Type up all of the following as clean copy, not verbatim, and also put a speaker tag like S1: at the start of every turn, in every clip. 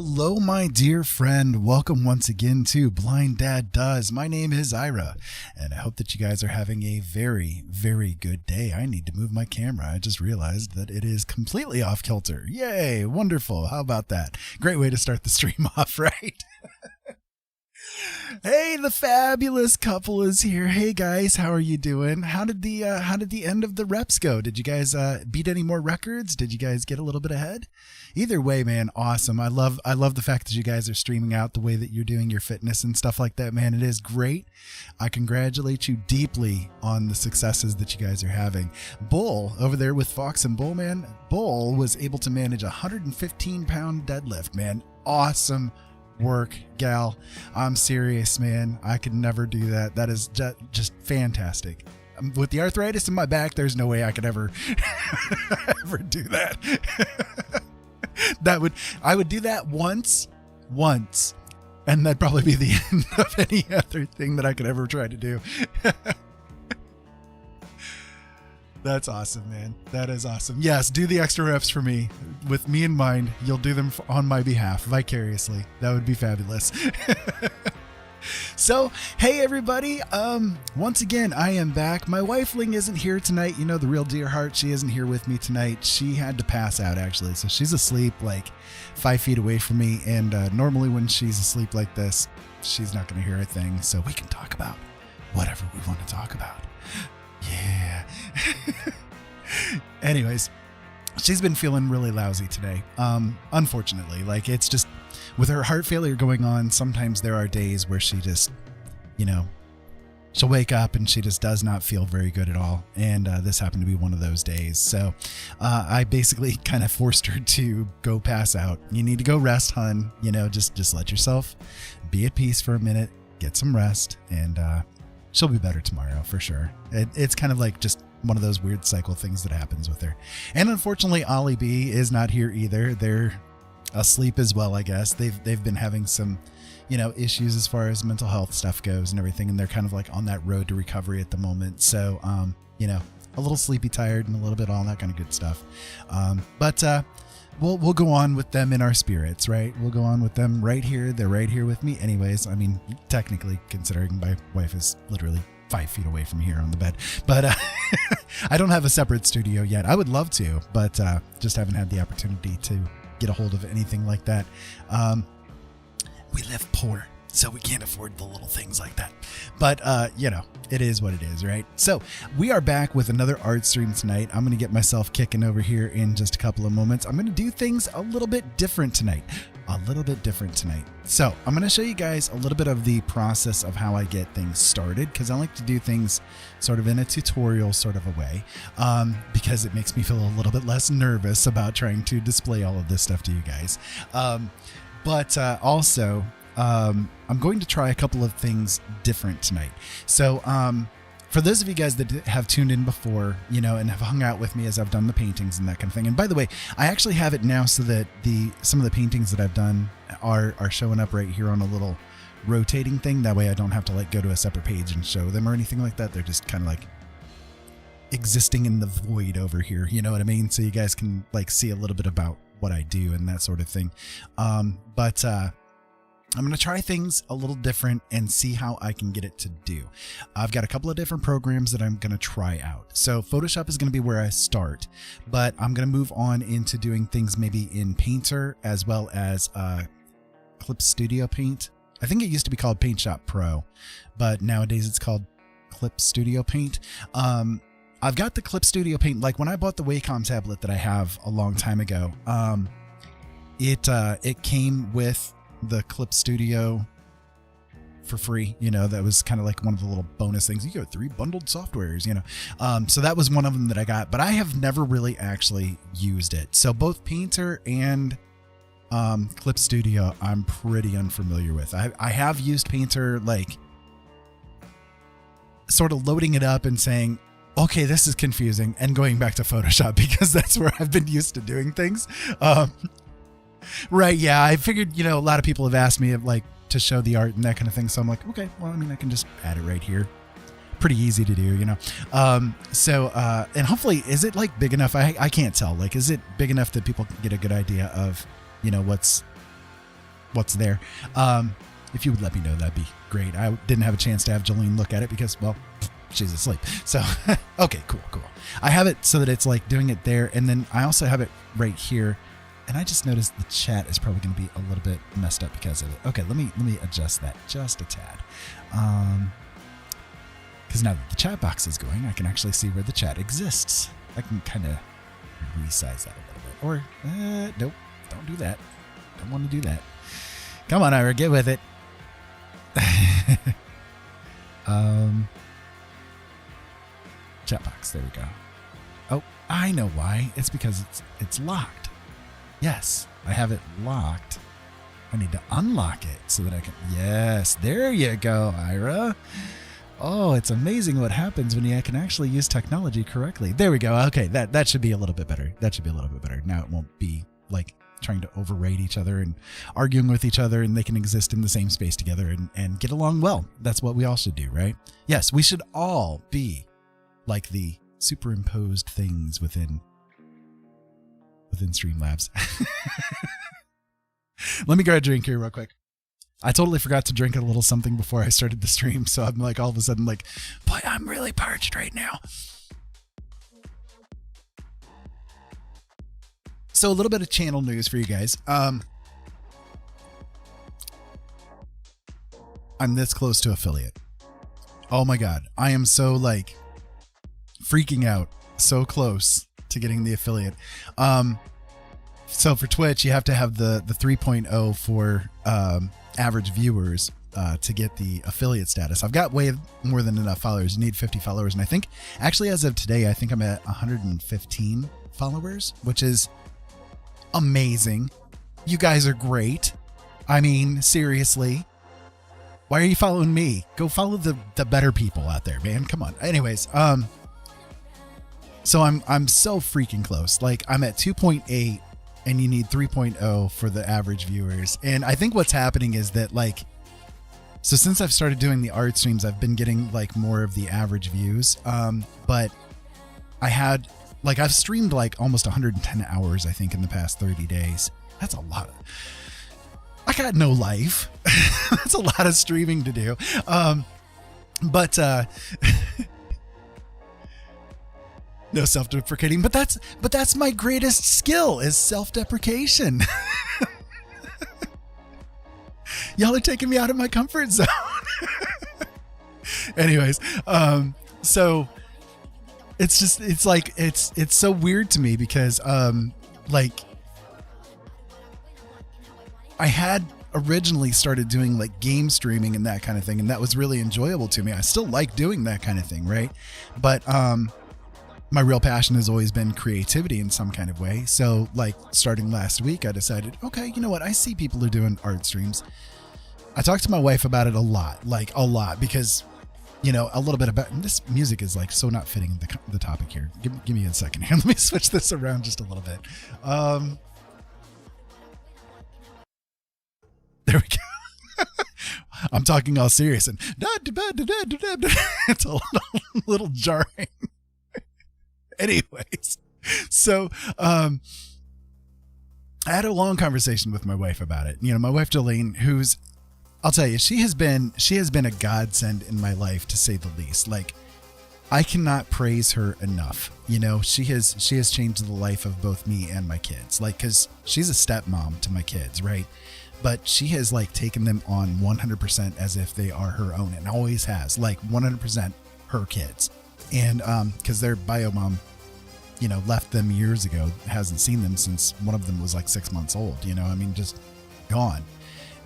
S1: Hello, my dear friend. Welcome once again to Blind Dad Does. My name is Ira, and I hope that you guys are having a very, very good day. I need to move my camera. I just realized that it is completely off kilter. Yay, wonderful. How about that? Great way to start the stream off, right? Hey, the fabulous couple is here. Hey guys, how are you doing? How did the end of the reps go? Did you guys beat any more records? Did you guys get a little bit ahead? Either way, man, awesome. I love the fact that you guys are streaming out the way that you're doing your fitness and stuff like that, man. It is great. I congratulate you deeply on the successes that you guys are having. Bull over there with Fox and Bull, man. Bull was able to manage a 115-pound deadlift, man. Awesome work, gal. I'm serious, man. I could never do that. That is just fantastic. With the arthritis in my back, there's no way I could ever ever do that. I would do that once, and that'd probably be the end of any other thing that I could ever try to do. That's awesome, man. That is awesome. Yes, do the extra reps for me. With me in mind, you'll do them on my behalf, vicariously. That would be fabulous. So, hey everybody. Once again, I am back. My wifeling isn't here tonight. You know, the real dear heart, she isn't here with me tonight. She had to pass out, actually. So she's asleep like 5 feet away from me. And normally when she's asleep like this, she's not going to hear a thing. So we can talk about whatever we want to talk about. Yeah. Anyways, she's been feeling really lousy today. Unfortunately, like it's just with her heart failure going on, sometimes there are days where she just, she'll wake up and she just does not feel very good at all. And this happened to be one of those days. So I basically kind of forced her to go pass out. You need to go rest, hun. Just let yourself be at peace for a minute, get some rest, and she'll be better tomorrow for sure. It's kind of like just one of those weird cycle things that happens with her. And unfortunately, Ollie B is not here either. They're asleep as well, I guess. They've been having some, issues as far as mental health stuff goes and everything. And they're kind of like on that road to recovery at the moment. So, a little sleepy, tired, and a little bit all that kind of good stuff. But we'll go on with them in our spirits, right? We'll go on with them right here. They're right here with me anyways. I mean, technically, considering my wife is literally 5 feet away from here on the bed, but I don't have a separate studio yet. I would love to, but just haven't had the opportunity to get a hold of anything like that. We live poor, so we can't afford the little things like that. But, it is what it is, right? So we are back with another art stream tonight. I'm going to get myself kicking over here in just a couple of moments. I'm going to do things a little bit different tonight. So I'm going to show you guys a little bit of the process of how I get things started, because I like to do things sort of in a tutorial sort of a way, because it makes me feel a little bit less nervous about trying to display all of this stuff to you guys. But also, I'm going to try a couple of things different tonight. So for those of you guys that have tuned in before, and have hung out with me as I've done the paintings and that kind of thing. And by the way, I actually have it now so that some of the paintings that I've done are showing up right here on a little rotating thing. That way I don't have to like go to a separate page and show them or anything like that. They're just kind of like existing in the void over here. You know what I mean? So you guys can like see a little bit about what I do and that sort of thing. But I'm going to try things a little different and see how I can get it to do. I've got a couple of different programs that I'm going to try out. So Photoshop is going to be where I start, but I'm going to move on into doing things maybe in Painter as well as Clip Studio Paint. I think it used to be called Paint Shop Pro, but nowadays it's called Clip Studio Paint. I've got the Clip Studio Paint. Like when I bought the Wacom tablet that I have a long time ago, it came with the Clip Studio for free. That was kind of like one of the little bonus things. You get 3 bundled softwares, so that was one of them that I got, but I have never really actually used it. So both Painter and Clip Studio I'm pretty unfamiliar with. I have used Painter, like sort of loading it up and saying, okay, this is confusing, and going back to Photoshop because that's where I've been used to doing things. Right. Yeah. I figured, a lot of people have asked me like to show the art and that kind of thing. So I'm like, okay, well, I mean, I can just add it right here. Pretty easy to do, and hopefully, is it like big enough? I can't tell. Like, is it big enough that people can get a good idea of, what's what's there. If you would let me know, that'd be great. I didn't have a chance to have Jolene look at it because, well, she's asleep. So, okay, cool. I have it so that it's like doing it there. And then I also have it right here. And I just noticed the chat is probably going to be a little bit messed up because of it. Okay, let me adjust that just a tad. Because now that the chat box is going, I can actually see where the chat exists. I can kind of resize that a little bit. Or, nope, don't do that. Don't want to do that. Come on, Ira, get with it. Chat box, there we go. Oh, I know why. It's because it's locked. Yes, I have it locked. I need to unlock it so that I can... Yes, there you go, Ira. Oh, it's amazing what happens when you can actually use technology correctly. There we go. Okay, that should be a little bit better. That should be a little bit better. Now it won't be like trying to overrate each other and arguing with each other, and they can exist in the same space together and get along well. That's what we all should do, right? Yes, we should all be like the superimposed things within Streamlabs. Let me grab a drink here real quick. I totally forgot to drink a little something before I started the stream, so I'm like all of a sudden like, boy, I'm really parched right now. So a little bit of channel news for you guys. I'm this close to affiliate. Oh my God. I am so like freaking out. So close to getting the affiliate. So for Twitch, you have to have the 3.0 for average viewers to get the affiliate status. I've got way more than enough followers. You need 50 followers. And I think actually as of today, I think I'm at 115 followers, which is amazing. You guys are great. I mean, seriously. Why are you following me? Go follow the better people out there, man. Come on. Anyways, so I'm so freaking close. Like I'm at 2.8 and you need 3.0 for the average viewers. And I think what's happening is that like, so since I've started doing the art streams, I've been getting like more of the average views. But I've streamed like almost 110 hours, I think, in the past 30 days. That's a lot. I got no life. That's a lot of streaming to do. But no self-deprecating, but that's my greatest skill is self-deprecation. Y'all are taking me out of my comfort zone. Anyways, so it's so weird to me because like I had originally started doing like game streaming and that kind of thing, and that was really enjoyable to me. I still like doing that kind of thing, right? But my real passion has always been creativity in some kind of way. So like starting last week, I decided, okay, you know what? I see people who are doing art streams. I talked to my wife about it a lot, because, you know, a little bit about this music is like so not fitting the topic here. Give me a second here. Let me switch this around just a little bit. There we go. I'm talking all serious and it's a little jarring. Anyways, so I had a long conversation with my wife about it. You know, my wife Jolene, who's, I'll tell you, she has been a godsend in my life, to say the least. Like, I cannot praise her enough. You know, she has changed the life of both me and my kids. Like, because she's a stepmom to my kids, right? But she has like taken them on 100% as if they are her own, and always has, like 100% her kids. And because their bio mom, you know, left them years ago, hasn't seen them since one of them was like 6 months old, you know, I mean, just gone.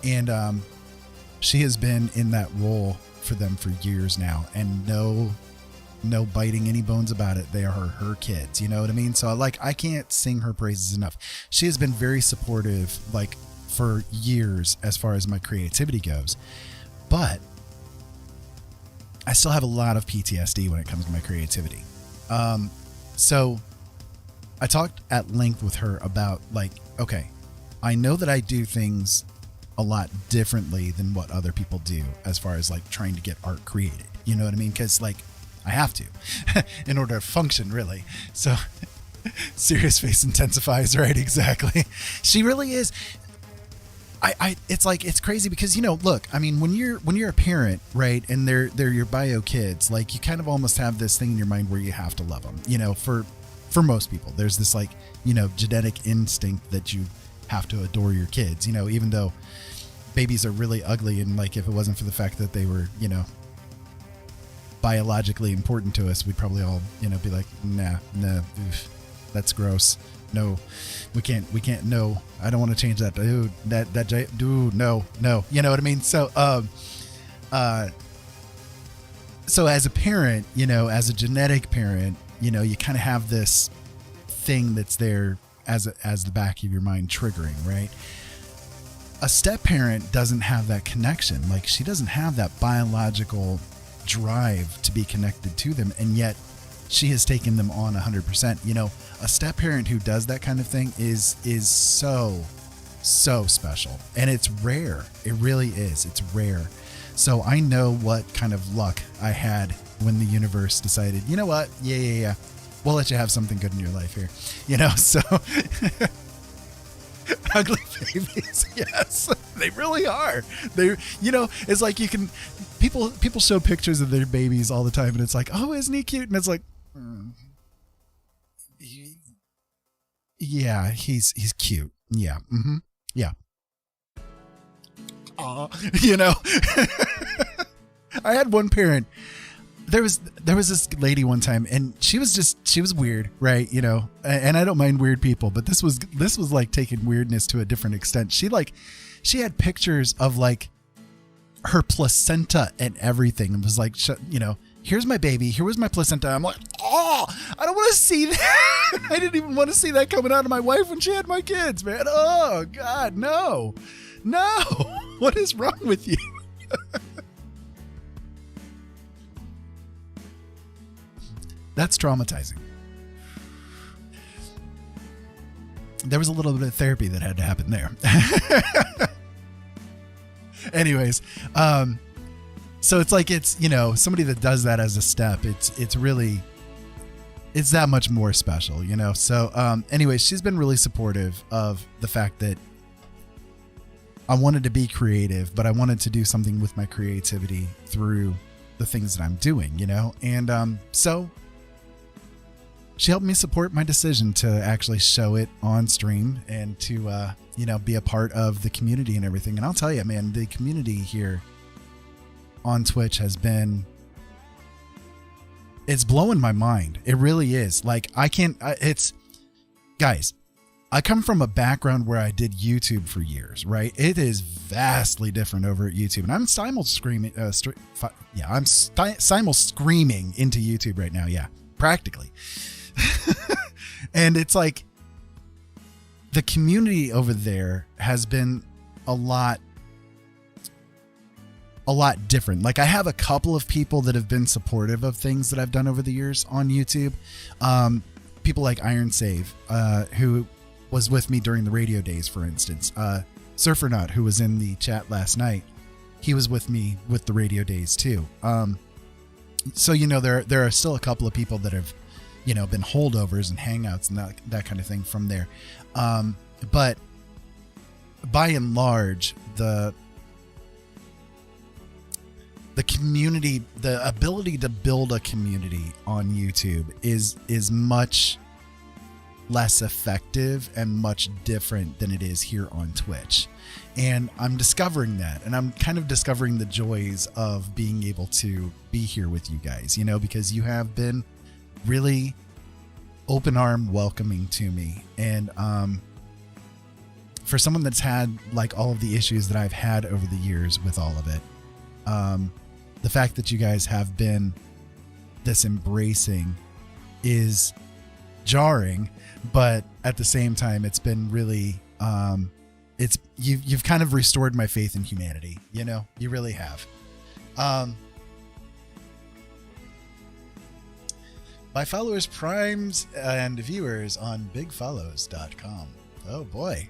S1: And she has been in that role for them for years now, and no biting any bones about it. They are her kids, you know what I mean? So like, I can't sing her praises enough. She has been very supportive, like for years, as far as my creativity goes. But I still have a lot of PTSD when it comes to my creativity. So I talked at length with her about like, okay, I know that I do things a lot differently than what other people do as far as like trying to get art created. You know what I mean? Because like I have to in order to function, really. So serious face intensifies, right? Exactly. She really is. it's crazy because, look, I mean, when you're a parent, right, and they're your bio kids, like, you kind of almost have this thing in your mind where you have to love them. For most people, there's this, like, genetic instinct that you have to adore your kids, even though babies are really ugly, and, like, if it wasn't for the fact that they were, biologically important to us, we'd probably all, be like, nah, oof, that's gross. No, we can't. No, I don't want to change that. Dude, dude, no. You know what I mean? So, so as a parent, as a genetic parent, you kind of have this thing that's there as the back of your mind triggering, right? A step parent doesn't have that connection. Like, she doesn't have that biological drive to be connected to them, and yet she has taken them on 100%. A step parent who does that kind of thing is so special, and it's rare. It really is. It's rare. So I know what kind of luck I had when the universe decided, you know what? Yeah. We'll let you have something good in your life here. So ugly babies. Yes, they really are. They, it's like people show pictures of their babies all the time, and it's like, oh, isn't he cute? And it's like, yeah, he's cute. Yeah. Mm-hmm. Yeah. Aw, I had one parent. There was this lady one time, and she was weird, right? And I don't mind weird people, but this was like taking weirdness to a different extent. She had pictures of, like, her placenta and everything, and was like, here's my baby, here was my placenta. I'm like, oh, I don't want to see that. I didn't even want to see that coming out of my wife when she had my kids, man. Oh God, no. What is wrong with you? That's traumatizing. There was a little bit of therapy that had to happen there. Anyways, so it's like, it's, somebody that does that as a step, it's really, it's that much more special, So, anyways, she's been really supportive of the fact that I wanted to be creative, but I wanted to do something with my creativity through the things that I'm doing, and, so she helped me support my decision to actually show it on stream and to, be a part of the community and everything. And I'll tell you, man, the community here on Twitch has been, it's blowing my mind. It really is. Like, guys, I come from a background where I did YouTube for years, right? It is vastly different over at YouTube. And I'm simul screaming into YouTube right now. Yeah, practically. And it's like, the community over there has been a lot different. Like, I have a couple of people that have been supportive of things that I've done over the years on YouTube. People like Iron Save, who was with me during the radio days, for instance. Surfernaut, who was in the chat last night, he was with me with the radio days too. So, there are still a couple of people that have, been holdovers and hangouts and that kind of thing from there. But by and large, the community, the ability to build a community on YouTube is much less effective and much different than it is here on Twitch. And I'm discovering that, and I'm kind of discovering the joys of being able to be here with you guys, because you have been really open arm welcoming to me. And for someone that's had, like, all of the issues that I've had over the years with all of it, the fact that you guys have been this embracing is jarring, but at the same time, it's been really, you've kind of restored my faith in humanity. You really have. My followers, primes, and viewers on bigfollows.com. Oh boy.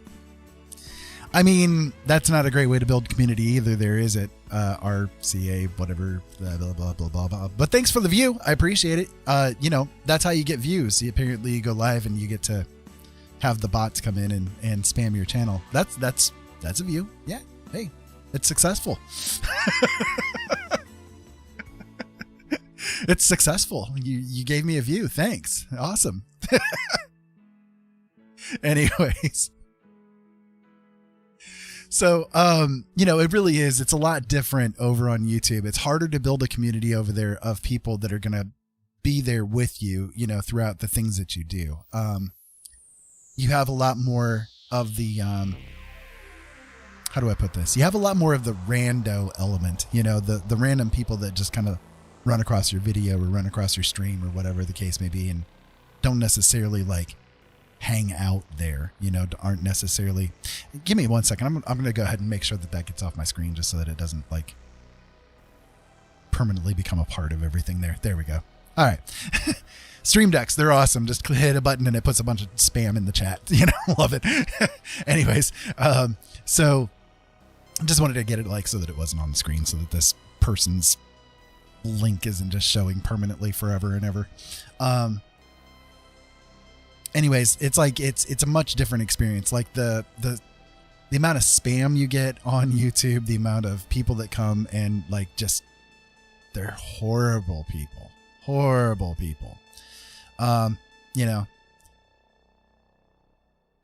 S1: I mean, that's not a great way to build community either. There is it, RCA, whatever, blah, blah, blah, blah, blah, blah. But thanks for the view. I appreciate it. That's how you get views. Apparently you go live and you get to have the bots come in and spam your channel. That's That's a view. Yeah. Hey, it's successful. It's successful. You gave me a view. Thanks. Awesome. Anyways. So, it really is. It's a lot different over on YouTube. It's harder to build a community over there of people that are going to be there with you, throughout the things that you do. You have a lot more of the, how do I put this? You have a lot more of the rando element, the random people that just kind of run across your video or run across your stream or whatever the case may be, and don't necessarily hang out there, aren't necessarily. Give me 1 second. I'm going to go ahead and make sure that gets off my screen just so that it doesn't permanently become a part of everything there. There we go. All right. Stream decks, they're awesome. Just hit a button and it puts a bunch of spam in the chat. Love it. Anyways, so I just wanted to get it so that it wasn't on the screen so that this person's link isn't just showing permanently forever and ever. Anyways, it's it's a much different experience. The amount of spam you get on YouTube, the amount of people that come and they're horrible people.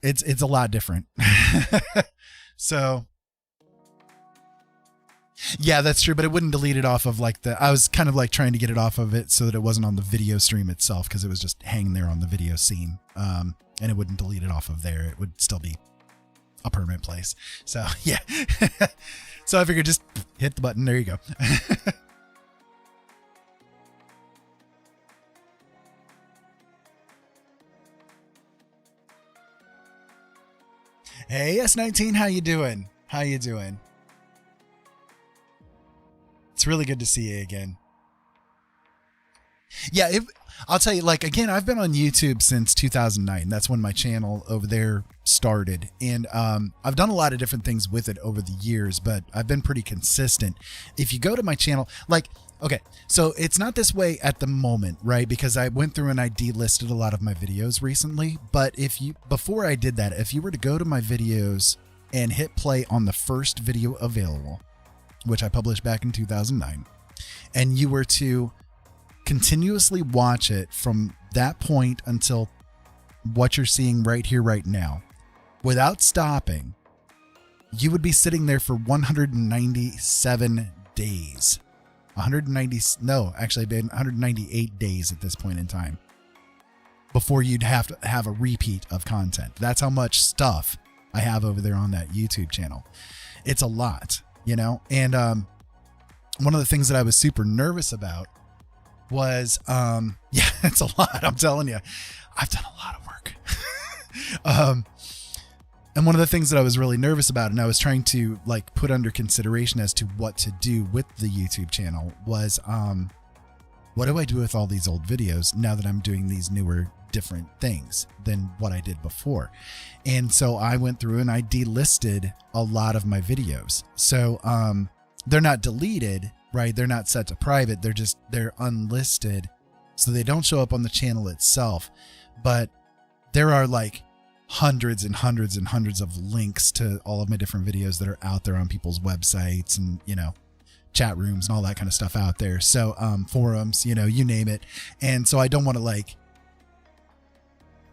S1: It's a lot different. So yeah, that's true, but it wouldn't delete it off of I was kind of trying to get it off of it so that it wasn't on the video stream itself, because it was just hanging there on the video scene. And it wouldn't delete it off of there. It would still be a permanent place. So yeah. So I figured just hit the button. There you go. Hey, S19, how you doing? It's really good to see you again. Yeah, I'll tell you, again, I've been on YouTube since 2009. That's when my channel over there started. And I've done a lot of different things with it over the years, but I've been pretty consistent. If you go to my channel, okay, so it's not this way at the moment, right? Because I went through and I delisted a lot of my videos recently. But before I did that, if you were to go to my videos and hit play on the first video available, which I published back in 2009, and you were to continuously watch it from that point until what you're seeing right here, right now, without stopping, you would be sitting there for 197 days. 198 days at this point in time before you'd have to have a repeat of content. That's how much stuff I have over there on that YouTube channel. It's a lot, and one of the things that I was super nervous about was, yeah, it's a lot. I'm telling you, I've done a lot of work. And one of the things that I was really nervous about, and I was trying to put under consideration as to what to do with the YouTube channel was, what do I do with all these old videos now that I'm doing these newer, different things than what I did before? And so I went through and I delisted a lot of my videos. So, they're not deleted, right? They're not set to private. They're unlisted. So they don't show up on the channel itself, but there are hundreds and hundreds and hundreds of links to all of my different videos that are out there on people's websites and, chat rooms and all that kind of stuff out there. So, forums, you name it. And so I don't want to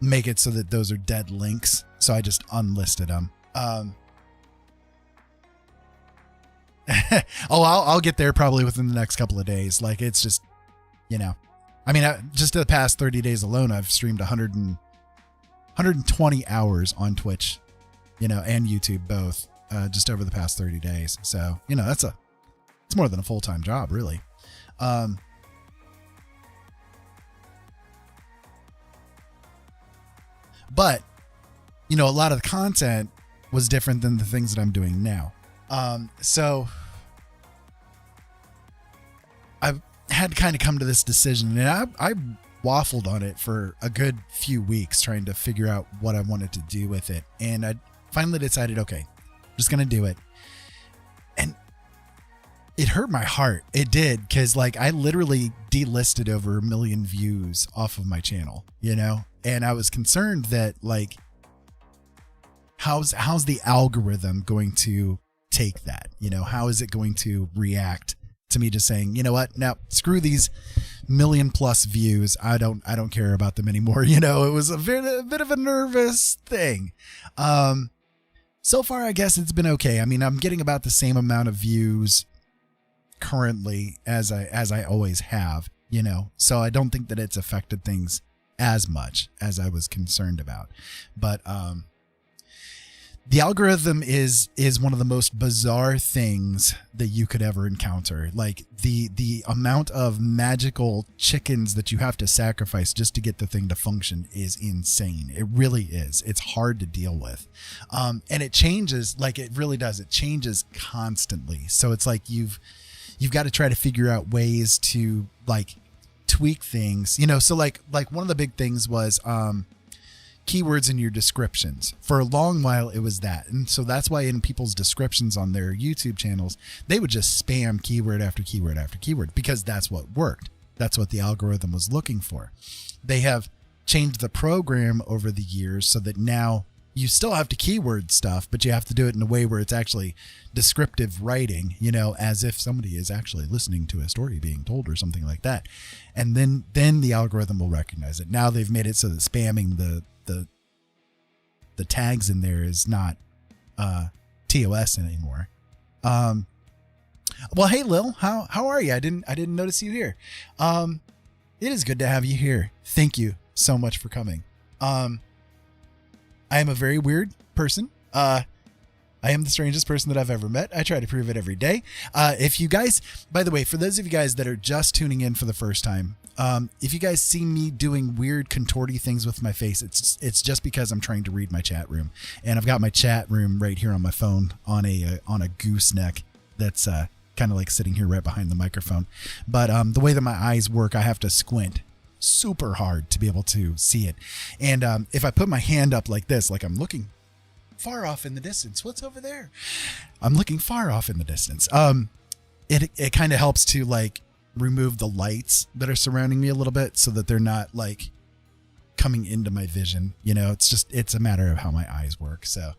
S1: make it so that those are dead links. So I just unlisted them. I'll get there probably within the next couple of days. It's just, just the past 30 days alone, I've streamed 120 hours on Twitch, and YouTube both, just over the past 30 days. So, it's more than a full-time job, really. But, a lot of the content was different than the things that I'm doing now. So I've had to kind of come to this decision, and I waffled on it for a good few weeks trying to figure out what I wanted to do with it. And I finally decided, okay, I'm just going to do it. And it hurt my heart. It did. Cause I literally delisted over 1 million views off of my channel, and I was concerned that how's the algorithm going to take that? How is it going to react to me just saying, you know what, now screw these million plus views. I don't care about them anymore. It was a bit of a nervous thing. So far, I guess it's been okay. I mean, I'm getting about the same amount of views currently as I always have, so I don't think that it's affected things as much as I was concerned about. But the algorithm is one of the most bizarre things that you could ever encounter. Like the amount of magical chickens that you have to sacrifice just to get the thing to function is insane. It really is. It's hard to deal with. And it changes, like it really does. It changes constantly. So it's like you've got to try to figure out ways to like tweak things, so like one of the big things was keywords in your descriptions. For a long while it was that, and so that's why in people's descriptions on their YouTube channels they would just spam keyword after keyword after keyword, because that's what worked. That's what the algorithm was looking for. They have changed the program over the years so that now you still have to keyword stuff, but you have to do it in a way where it's actually descriptive writing, as if somebody is actually listening to a story being told or something like that. And then the algorithm will recognize it. Now they've made it so that spamming the tags in there is not TOS anymore. Well, hey Lil, how are you? I didn't notice you here. It is good to have you here. Thank you so much for coming. I am a very weird person. I am the strangest person that I've ever met. I try to prove it every day. If you guys, by the way, for those of you guys that are just tuning in for the first time, if you guys see me doing weird contorty things with my face, it's just because I'm trying to read my chat room, and I've got my chat room right here on my phone on a gooseneck that's kind of like sitting here right behind the microphone. But the way that my eyes work, I have to squint super hard to be able to see it. And if I put my hand up like this, like I'm looking far off in the distance, what's over there? I'm looking far off in the distance. It kind of helps to like remove the lights that are surrounding me a little bit so that they're not like coming into my vision. It's a matter of how my eyes work. So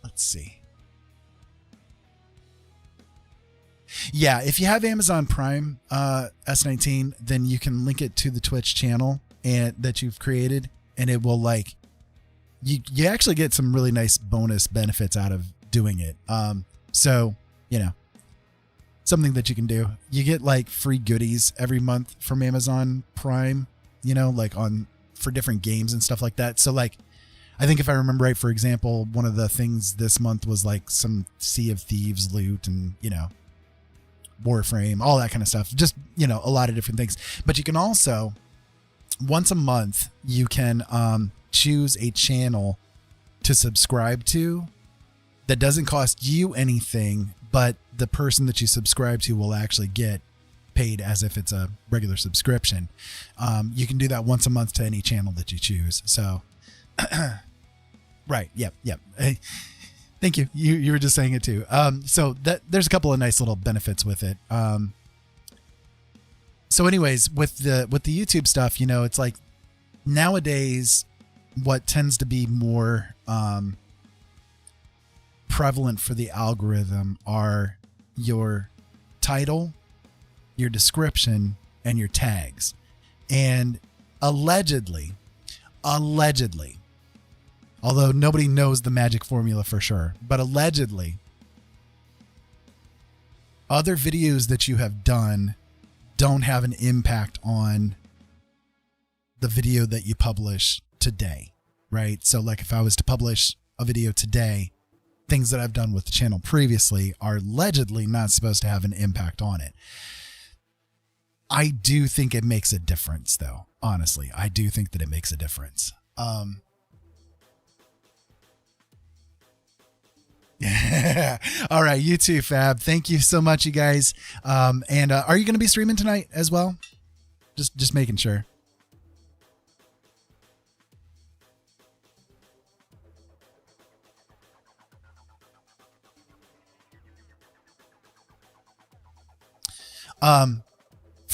S1: let's see. Yeah, if you have Amazon Prime S19, then you can link it to the Twitch channel that you've created, and it will like you actually get some really nice bonus benefits out of doing it. So something that you can do. You get like free goodies every month from Amazon Prime, like for different games and stuff like that. So like, I think if I remember right, for example, one of the things this month was like some Sea of Thieves loot and Warframe, all that kind of stuff. Just, a lot of different things. But you can also, once a month, you can choose a channel to subscribe to that doesn't cost you anything, but the person that you subscribe to will actually get paid as if it's a regular subscription. You can do that once a month to any channel that you choose. So, right. Yep. Thank you. You were just saying it too. So there's a couple of nice little benefits with it. So anyways, with the YouTube stuff, it's like nowadays what tends to be more prevalent for the algorithm are your title, your description, and your tags. And allegedly, although nobody knows the magic formula for sure, but allegedly, other videos that you have done don't have an impact on the video that you publish today, right? So like if I was to publish a video today, things that I've done with the channel previously are allegedly not supposed to have an impact on it. I do think it makes a difference though. Honestly, I do think that it makes a difference. All right, you too, Fab. Thank you so much, you guys. And are you going to be streaming tonight as well? Just making sure.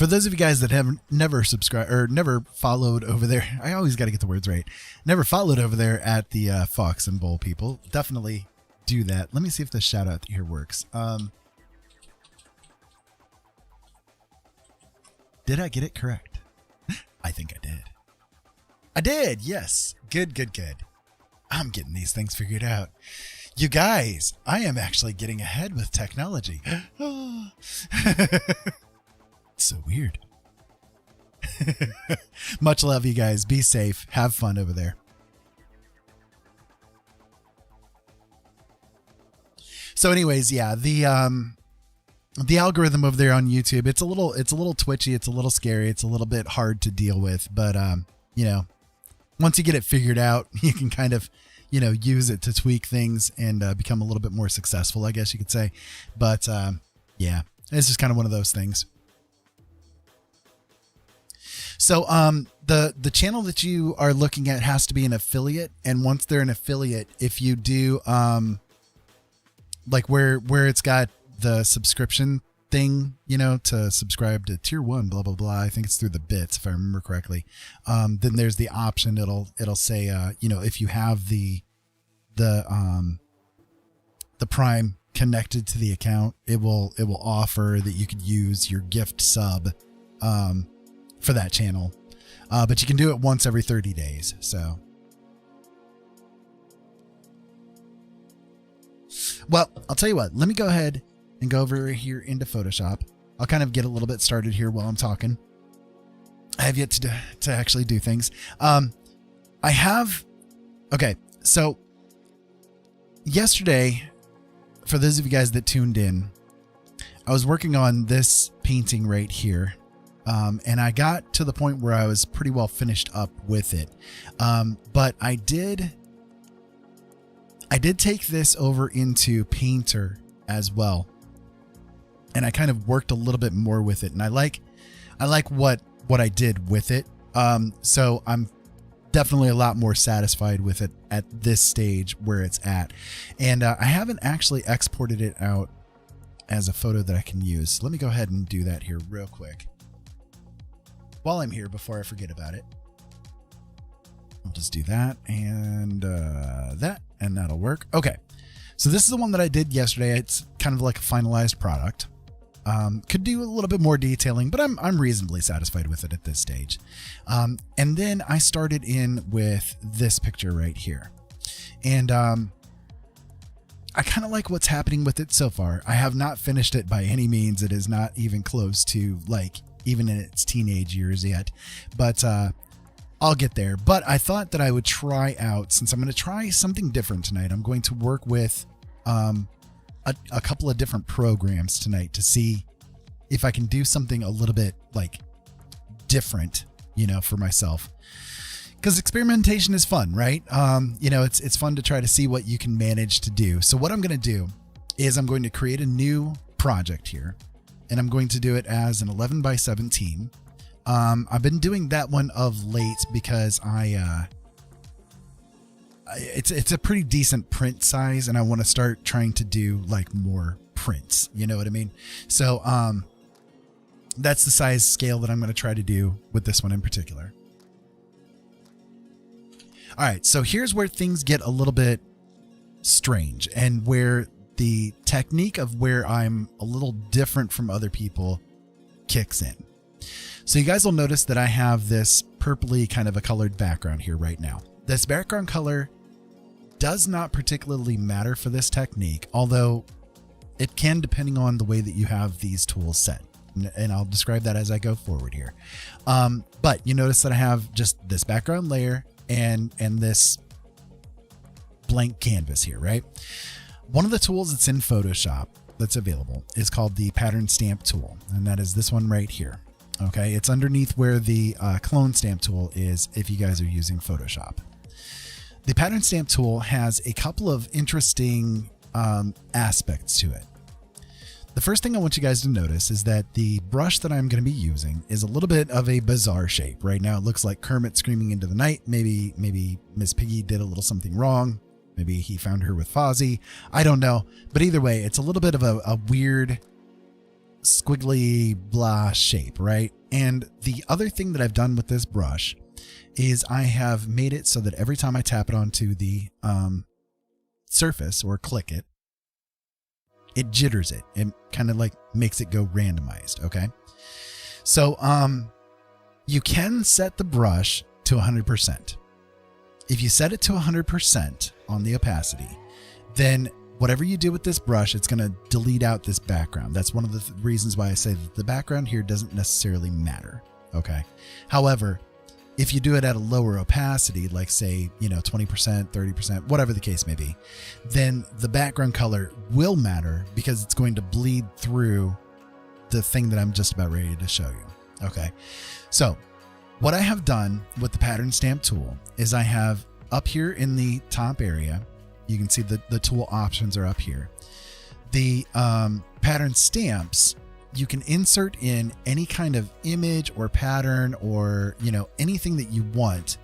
S1: For those of you guys that have never subscribed or never followed over there, I always got to get the words right. Never followed over there at the Fox and Bowl people. Definitely do that. Let me see if the shout out here works. Did I get it correct? I think I did. I did. Yes. Good, good, good. I'm getting these things figured out. You guys, I am actually getting ahead with technology. So weird. Much love, you guys. Be safe. Have fun over there. So anyways, yeah, the algorithm over there on YouTube, it's a little twitchy, it's a little scary, it's a little bit hard to deal with, but you know, once you get it figured out, you can kind of, you know, use it to tweak things and become a little bit more successful, I guess you could say. But yeah, it's just kind of one of those things. So the channel that you are looking at has to be an affiliate, and once they're an affiliate, if you do like where it's got the subscription thing, you know, to subscribe to tier 1, blah blah blah, I think it's through the bits if I remember correctly, then there's the option, it'll say you know, if you have the Prime connected to the account, it will offer that you could use your gift sub for that channel, but you can do it once every 30 days. So, well, I'll tell you what, let me go ahead and go over here into Photoshop. I'll kind of get a little bit started here while I'm talking. I have yet to actually do things. Okay, so yesterday, for those of you guys that tuned in, I was working on this painting right here. And I got to the point where I was pretty well finished up with it. But I did take this over into Painter as well. And I kind of worked a little bit more with it. And I like what I did with it. So I'm definitely a lot more satisfied with it at this stage where it's at. And I haven't actually exported it out as a photo that I can use. Let me go ahead and do that here real quick while I'm here before I forget about it. I'll just do that and that, and that'll work. Okay. So this is the one that I did yesterday. It's kind of like a finalized product. Could do a little bit more detailing, but I'm reasonably satisfied with it at this stage. And then I started in with this picture right here. And I kind of like what's happening with it so far. I have not finished it by any means. It is not even close to like even in its teenage years yet, but I'll get there. But I thought that I would try out, since I'm going to try something different tonight, I'm going to work with a couple of different programs tonight to see if I can do something a little bit like different, you know, for myself. Because experimentation is fun, right? You know, it's fun to try to see what you can manage to do. So what I'm going to do is I'm going to create a new project here, and I'm going to do it as an 11 by 17. I've been doing that one of late because it's a pretty decent print size, and I want to start trying to do like more prints. You know what I mean? So that's the size scale that I'm going to try to do with this one in particular. All right, so here's where things get a little bit strange, and where the technique of where I'm a little different from other people kicks in. So you guys will notice that I have this purpley kind of a colored background here right now. This background color does not particularly matter for this technique, although it can depending on the way that you have these tools set. And I'll describe that as I go forward here. But you notice that I have just this background layer and this blank canvas here, right? One of the tools that's in Photoshop that's available is called the pattern stamp tool. And that is this one right here. Okay. It's underneath where the clone stamp tool is if you guys are using Photoshop. The pattern stamp tool has a couple of interesting aspects to it. The first thing I want you guys to notice is that the brush that I'm going to be using is a little bit of a bizarre shape. Right now it looks like Kermit screaming into the night. Maybe Miss Piggy did a little something wrong. Maybe he found her with Fozzie. I don't know. But either way, it's a little bit of a weird squiggly blah shape, right? And the other thing that I've done with this brush is I have made it so that every time I tap it onto the surface or click it, it jitters it and kind of like makes it go randomized. Okay. So, you can set the brush to 100%. If you set it to 100% on the opacity, then whatever you do with this brush, it's going to delete out this background. That's one of the reasons why I say that the background here doesn't necessarily matter. Okay. However, if you do it at a lower opacity, like say, 20%, 30%, whatever the case may be, then the background color will matter because it's going to bleed through the thing that I'm just about ready to show you. Okay. So what I have done with the pattern stamp tool is I have up here in the top area, you can see the tool options are up here. The pattern stamps, you can insert in any kind of image or pattern or, anything that you want,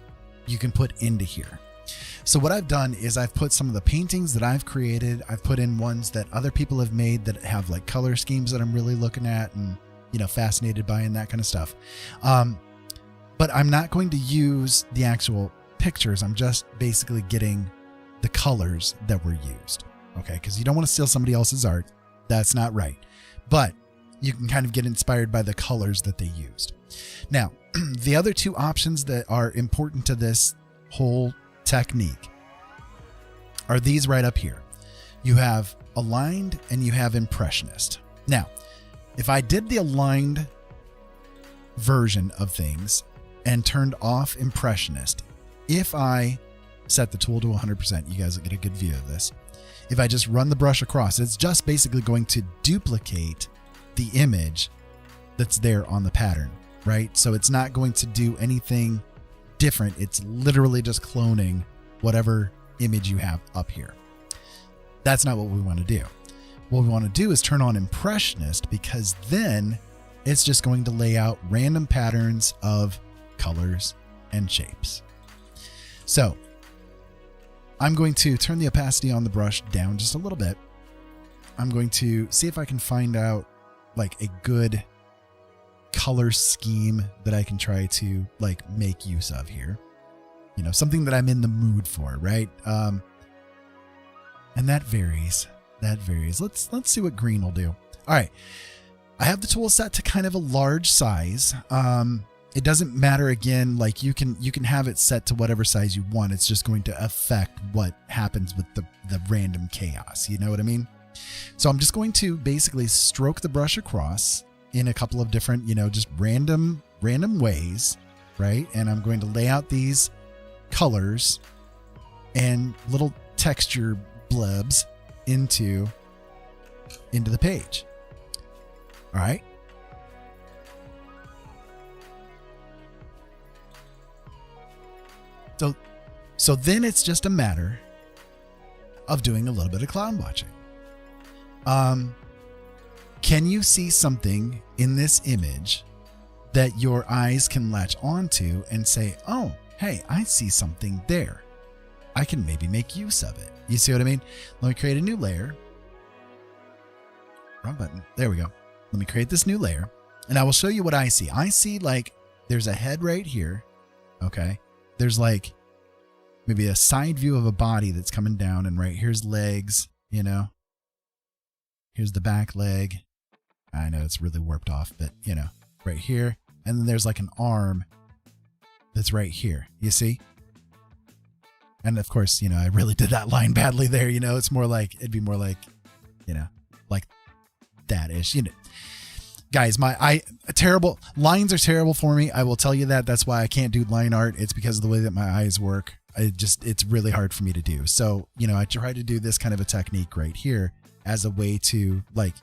S1: you can put into here. So what I've done is I've put some of the paintings that I've created. I've put in ones that other people have made that have like color schemes that I'm really looking at and, fascinated by and that kind of stuff. But I'm not going to use the actual pictures. I'm just basically getting the colors that were used. Okay. Because you don't want to steal somebody else's art. That's not right. But you can kind of get inspired by the colors that they used. Now, the other two options that are important to this whole technique are these right up here. You have aligned and you have impressionist. Now, if I did the aligned version of things and turned off impressionist, if I set the tool to 100%, you guys will get a good view of this. If I just run the brush across, it's just basically going to duplicate the image that's there on the pattern, right? So it's not going to do anything different. It's literally just cloning whatever image you have up here. That's not what we want to do. What we want to do is turn on impressionist, because then it's just going to lay out random patterns of colors and shapes. So I'm going to turn the opacity on the brush down just a little bit. I'm going to see if I can find out like a good color scheme that I can try to like make use of here. Something that I'm in the mood for, right? And that varies. Let's see what green will do. All right. I have the tool set to kind of a large size. It doesn't matter, again, like you can have it set to whatever size you want. It's just going to affect what happens with the random chaos. You know what I mean? So I'm just going to basically stroke the brush across in a couple of different, just random ways, right? And I'm going to lay out these colors and little texture blobs into the page. All right. So then it's just a matter of doing a little bit of cloud watching. Can you see something in this image that your eyes can latch onto and say, oh, hey, I see something there. I can maybe make use of it. You see what I mean? Let me create a new layer. Wrong button. There we go. Let me create this new layer and I will show you what I see. I see like there's a head right here. Okay. There's like maybe a side view of a body that's coming down, and right here's legs, here's the back leg. I know it's really warped off, but right here. And then there's like an arm that's right here. You see? And of course, I really did that line badly there. It's more like, it'd be more like, like that ish, Guys, terrible lines are terrible for me. I will tell you that. That's why I can't do line art. It's because of the way that my eyes work. It's really hard for me to do. So, I try to do this kind of a technique right here as a way to like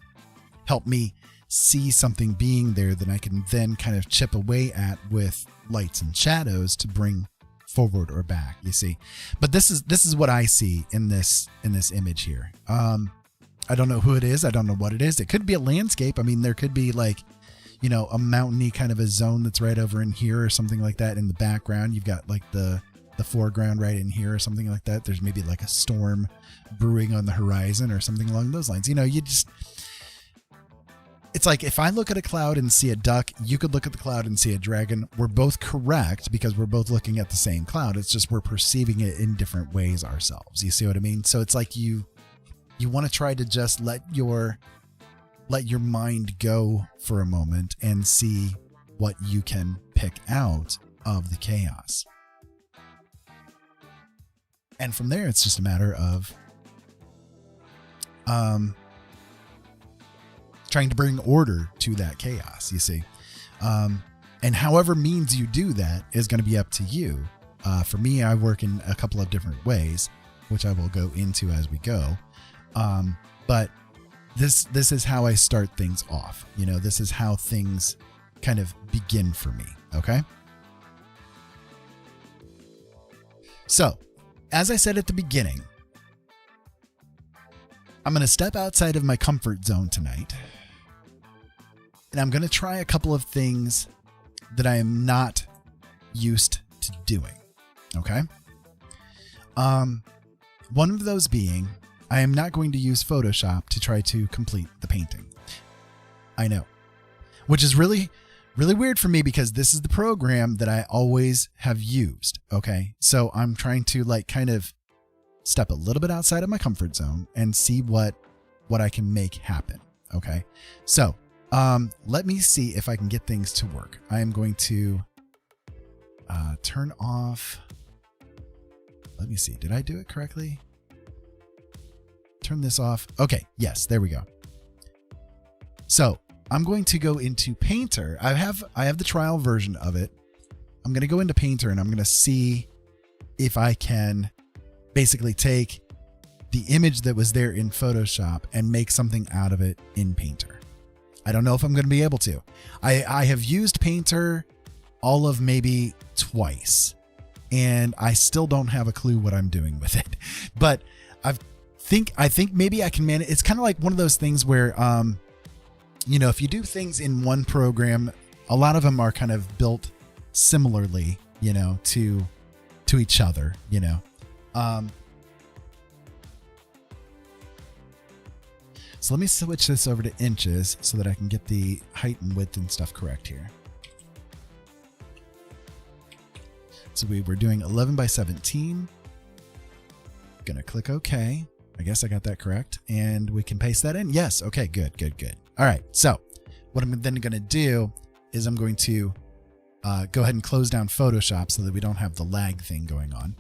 S1: help me see something being there that I can then kind of chip away at with lights and shadows to bring forward or back, you see. But this is what I see in this image here. I don't know who it is. I don't know what it is. It could be a landscape. I mean, there could be like, a mountainy kind of a zone that's right over in here or something like that. In the background, you've got like the foreground right in here or something like that. There's maybe like a storm brewing on the horizon or something along those lines. it's like if I look at a cloud and see a duck, you could look at the cloud and see a dragon. We're both correct because we're both looking at the same cloud. It's just we're perceiving it in different ways ourselves. You see what I mean? So it's like you want to try to just let your mind go for a moment and see what you can pick out of the chaos. And from there, it's just a matter of trying to bring order to that chaos, you see. And however means you do that is going to be up to you. For me, I work in a couple of different ways, which I will go into as we go. But this is how I start things off. You know, this is how things kind of begin for me. Okay. So, as I said at the beginning, I'm going to step outside of my comfort zone tonight. And I'm going to try a couple of things that I am not used to doing. Okay. One of those being, I am not going to use Photoshop to try to complete the painting. I know, which is really, really weird for me because this is the program that I always have used. Okay. So I'm trying to like kind of step a little bit outside of my comfort zone and see what I can make happen. Okay. So, let me see if I can get things to work. I am going to, turn off. Let me see. Did I do it correctly? Turn this off. Okay. Yes, there we go. So I'm going to go into Painter. I have the trial version of it. I'm going to go into Painter and I'm going to see if I can basically take the image that was there in Photoshop and make something out of it in Painter. I don't know if I'm going to be able to. I have used Painter all of maybe twice, and I still don't have a clue what I'm doing with it. But I think maybe I can manage. It's kind of like one of those things where, you know, if you do things in one program, a lot of them are kind of built similarly, you know, to each other, you know. So let me switch this over to inches so that I can get the height and width and stuff correct here. So we were doing 11 by 17. Gonna click OK. I guess I got that correct. And we can paste that in. Yes. Okay, good. All right. So what I'm then going to do is I'm going to go ahead and close down Photoshop so that we don't have the lag thing going on.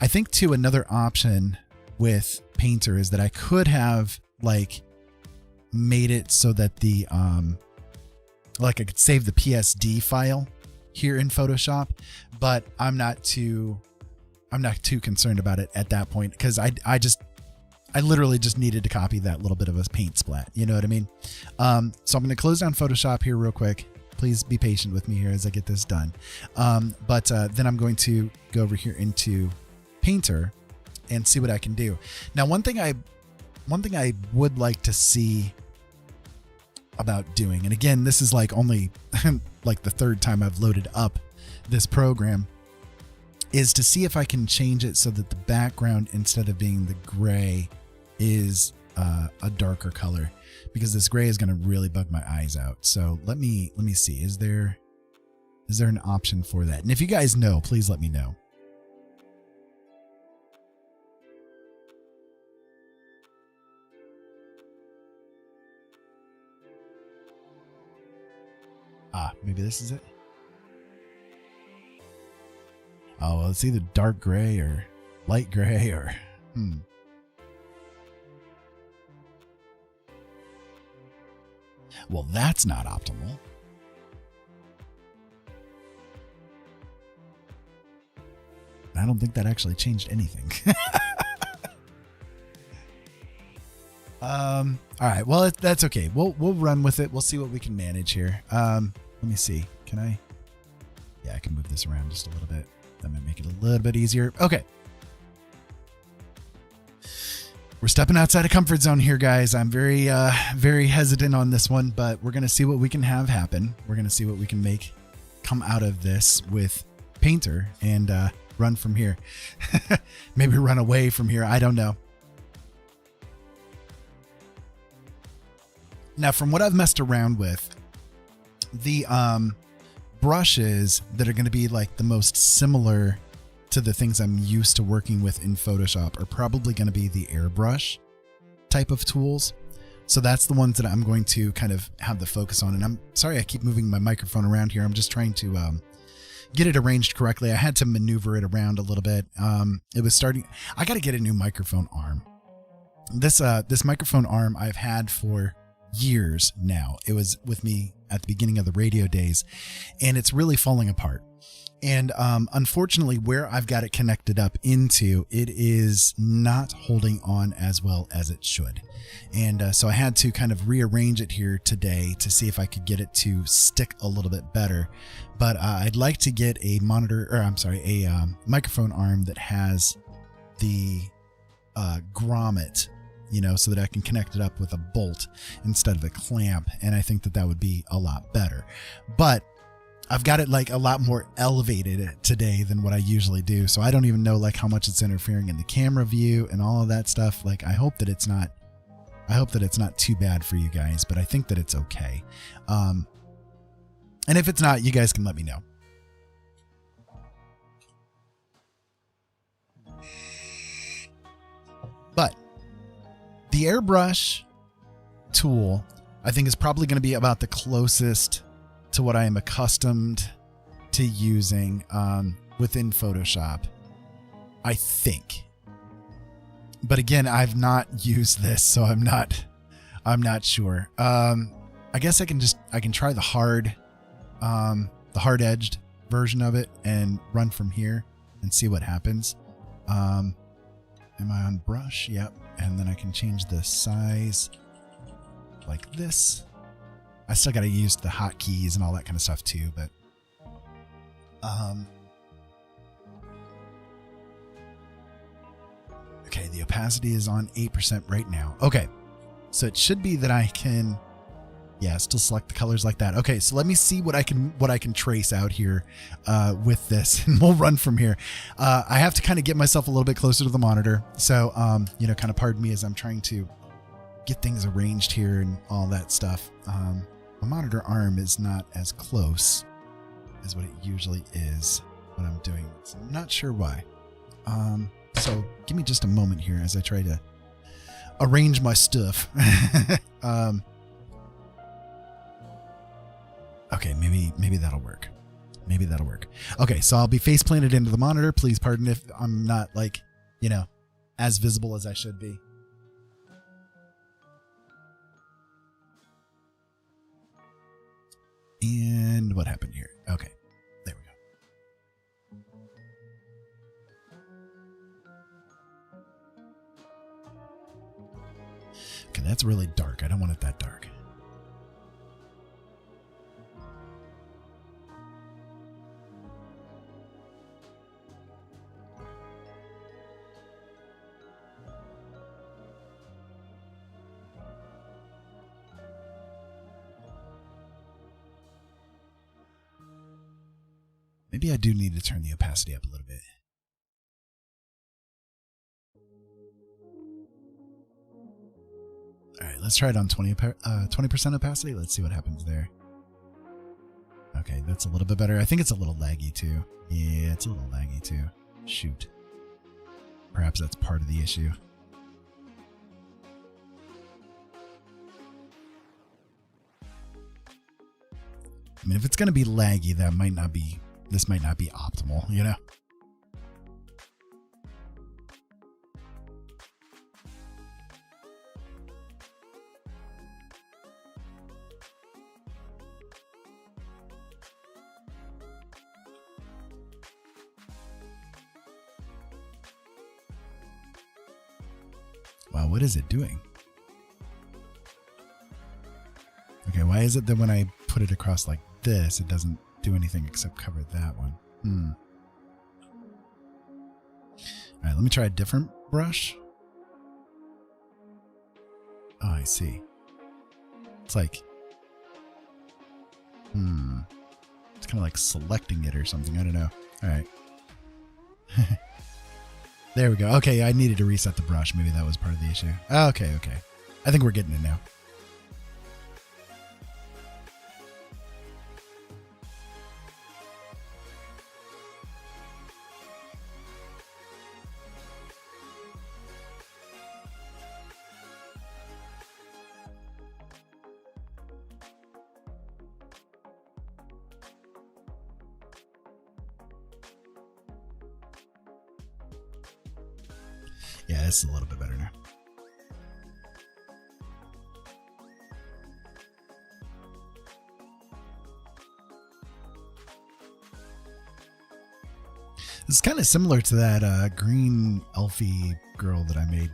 S1: I think too, another option with Painter is that I could have like made it so that the like I could save the PSD file here in Photoshop, but I'm not too concerned about it at that point because I literally just needed to copy that little bit of a paint splat. You know what I mean? So I'm going to close down Photoshop here real quick. Please be patient with me here as I get this done. But then I'm going to go over here into Painter and see what I can do. Now, one thing I would like to see about doing, and again, this is like only like the third time I've loaded up this program, is to see if I can change it so that the background, instead of being the gray, is a darker color, because this gray is going to really bug my eyes out. So let me see. Is there an option for that? And if you guys know, please let me know. Maybe this is it. Oh, well, it's either dark gray or light gray or Well, that's not optimal. I don't think that actually changed anything. All right. Well, that's okay. We'll run with it. We'll see what we can manage here. Let me see. Can I? Yeah, I can move this around just a little bit. That might make it a little bit easier. Okay. We're stepping outside of comfort zone here, guys. I'm very hesitant on this one, but we're going to see what we can have happen. We're going to see what we can make come out of this with Painter and run from here. Maybe run away from here. I don't know. Now, from what I've messed around with, the brushes that are going to be like the most similar to the things I'm used to working with in Photoshop are probably going to be the airbrush type of tools. So that's the ones that I'm going to kind of have the focus on. And I'm sorry I keep moving my microphone around here. I'm just trying to get it arranged correctly. I had to maneuver it around a little bit. It was starting. I got to get a new microphone arm. This microphone arm I've had for years now. It was with me at the beginning of the radio days, and it's really falling apart. And unfortunately, where I've got it connected up into, it is not holding on as well as it should. And so I had to kind of rearrange it here today to see if I could get it to stick a little bit better. But I'd like to get a microphone arm that has the grommet, so that I can connect it up with a bolt instead of a clamp. And I think that would be a lot better. But I've got it like a lot more elevated today than what I usually do. So I don't even know like how much it's interfering in the camera view and all of that stuff. Like I hope that it's not too bad for you guys, but I think that it's okay. And if it's not, you guys can let me know. But the airbrush tool, I think, is probably going to be about the closest to what I am accustomed to using within Photoshop, I think. But again, I've not used this, so I'm not sure. I guess I can try the hard edged version of it and run from here and see what happens. Am I on brush? Yep. And then I can change the size like this. I still got to use the hotkeys and all that kind of stuff too, but okay, the opacity is on 8% right now. Okay, so it should be that I can, still select the colors like that. Okay, so let me see what I can trace out here with this, and we'll run from here. I have to kind of get myself a little bit closer to the monitor, so kind of pardon me as I'm trying to get things arranged here and all that stuff. My monitor arm is not as close as what it usually is when I'm doing this. I'm not sure why. So give me just a moment here as I try to arrange my stuff. Okay, maybe that'll work. Maybe that'll work. Okay, so I'll be face planted into the monitor. Please pardon if I'm not as visible as I should be. And what happened here? Okay, there we go. Okay, that's really dark. I don't want it that dark. Maybe I do need to turn the opacity up a little bit. All right, let's try it on 20% opacity. Let's see what happens there. Okay, that's a little bit better. I think it's a little laggy too. Yeah, it's a little laggy too. Shoot. Perhaps that's part of the issue. I mean, if it's going to be laggy, this might not be optimal, Wow, what is it doing? Okay, why is it that when I put it across like this, it doesn't do anything except cover that one? All right, let me try a different brush. Oh, I see. It's like, it's kind of like selecting it or something. I don't know. All right. There we go. Okay, I needed to reset the brush. Maybe that was part of the issue. Okay. I think we're getting it now. Yeah, it's a little bit better now. It's kind of similar to that green elfie girl that I made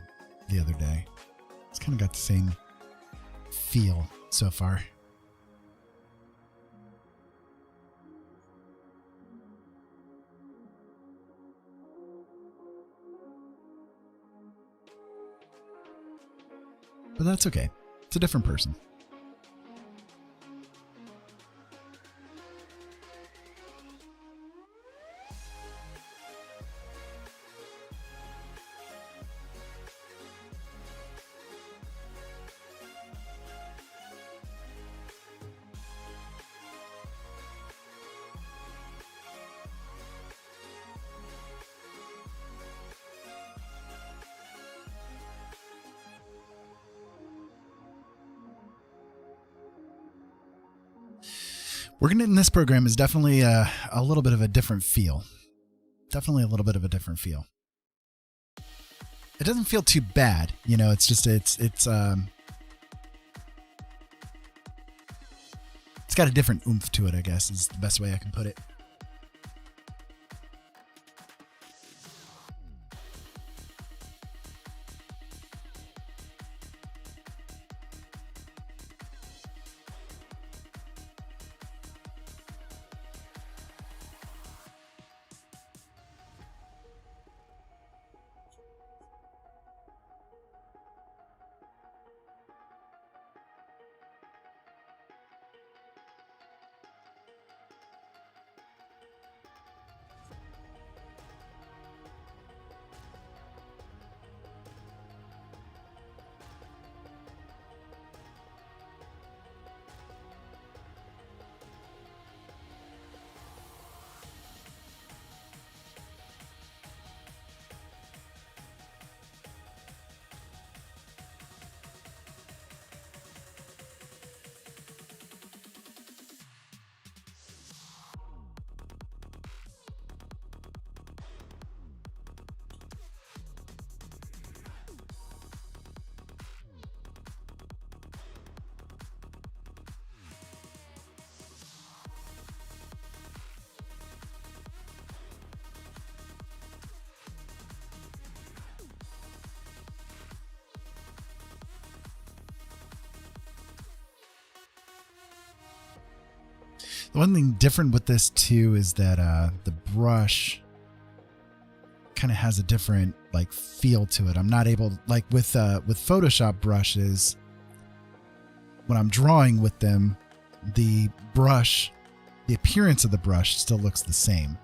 S1: the other day. It's kind of got the same feel so far. But that's okay. It's a different person. Working in this program is definitely a little bit of a different feel. Definitely a little bit of a different feel. It doesn't feel too bad, you know. It's just it's got a different oomph to it, I guess, is the best way I can put it. The one thing different with this too is that the brush kind of has a different like feel to it. I'm not able, like with Photoshop brushes, when I'm drawing with them, the brush, the appearance of the brush still looks the same.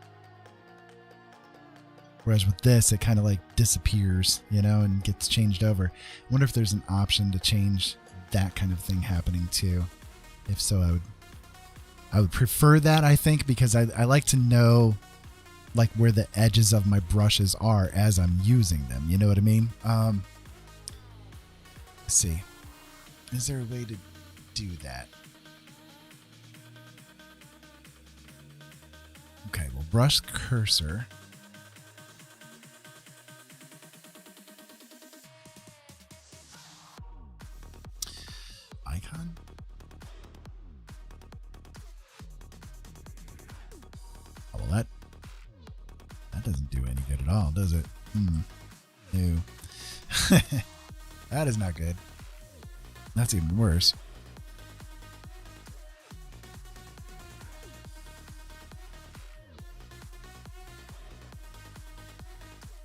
S1: Whereas with this, it kind of like disappears, you know, and gets changed over. I wonder if there's an option to change that kind of thing happening too. If so, I would prefer that, I think, because I like to know like where the edges of my brushes are as I'm using them. You know what I mean? Let's see. Is there a way to do that? Okay, well, brush cursor. Icon? Oh, well, that doesn't do any good at all, does it? No. That is not good. That's even worse.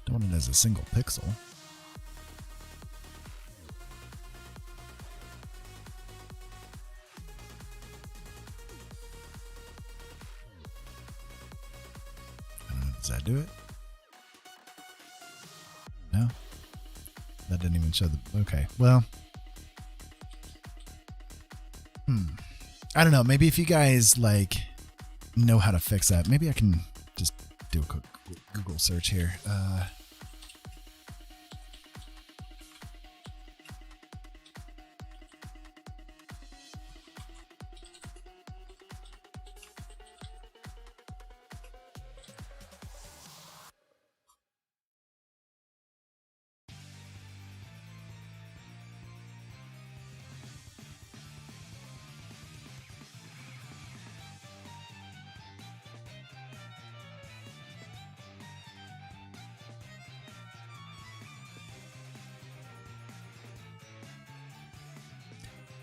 S1: Don't want it as a single pixel. I don't know, does that do it? No? That didn't even show the... Okay, well... I don't know. Maybe if you guys like know how to fix that, maybe I can just do a quick Google search here.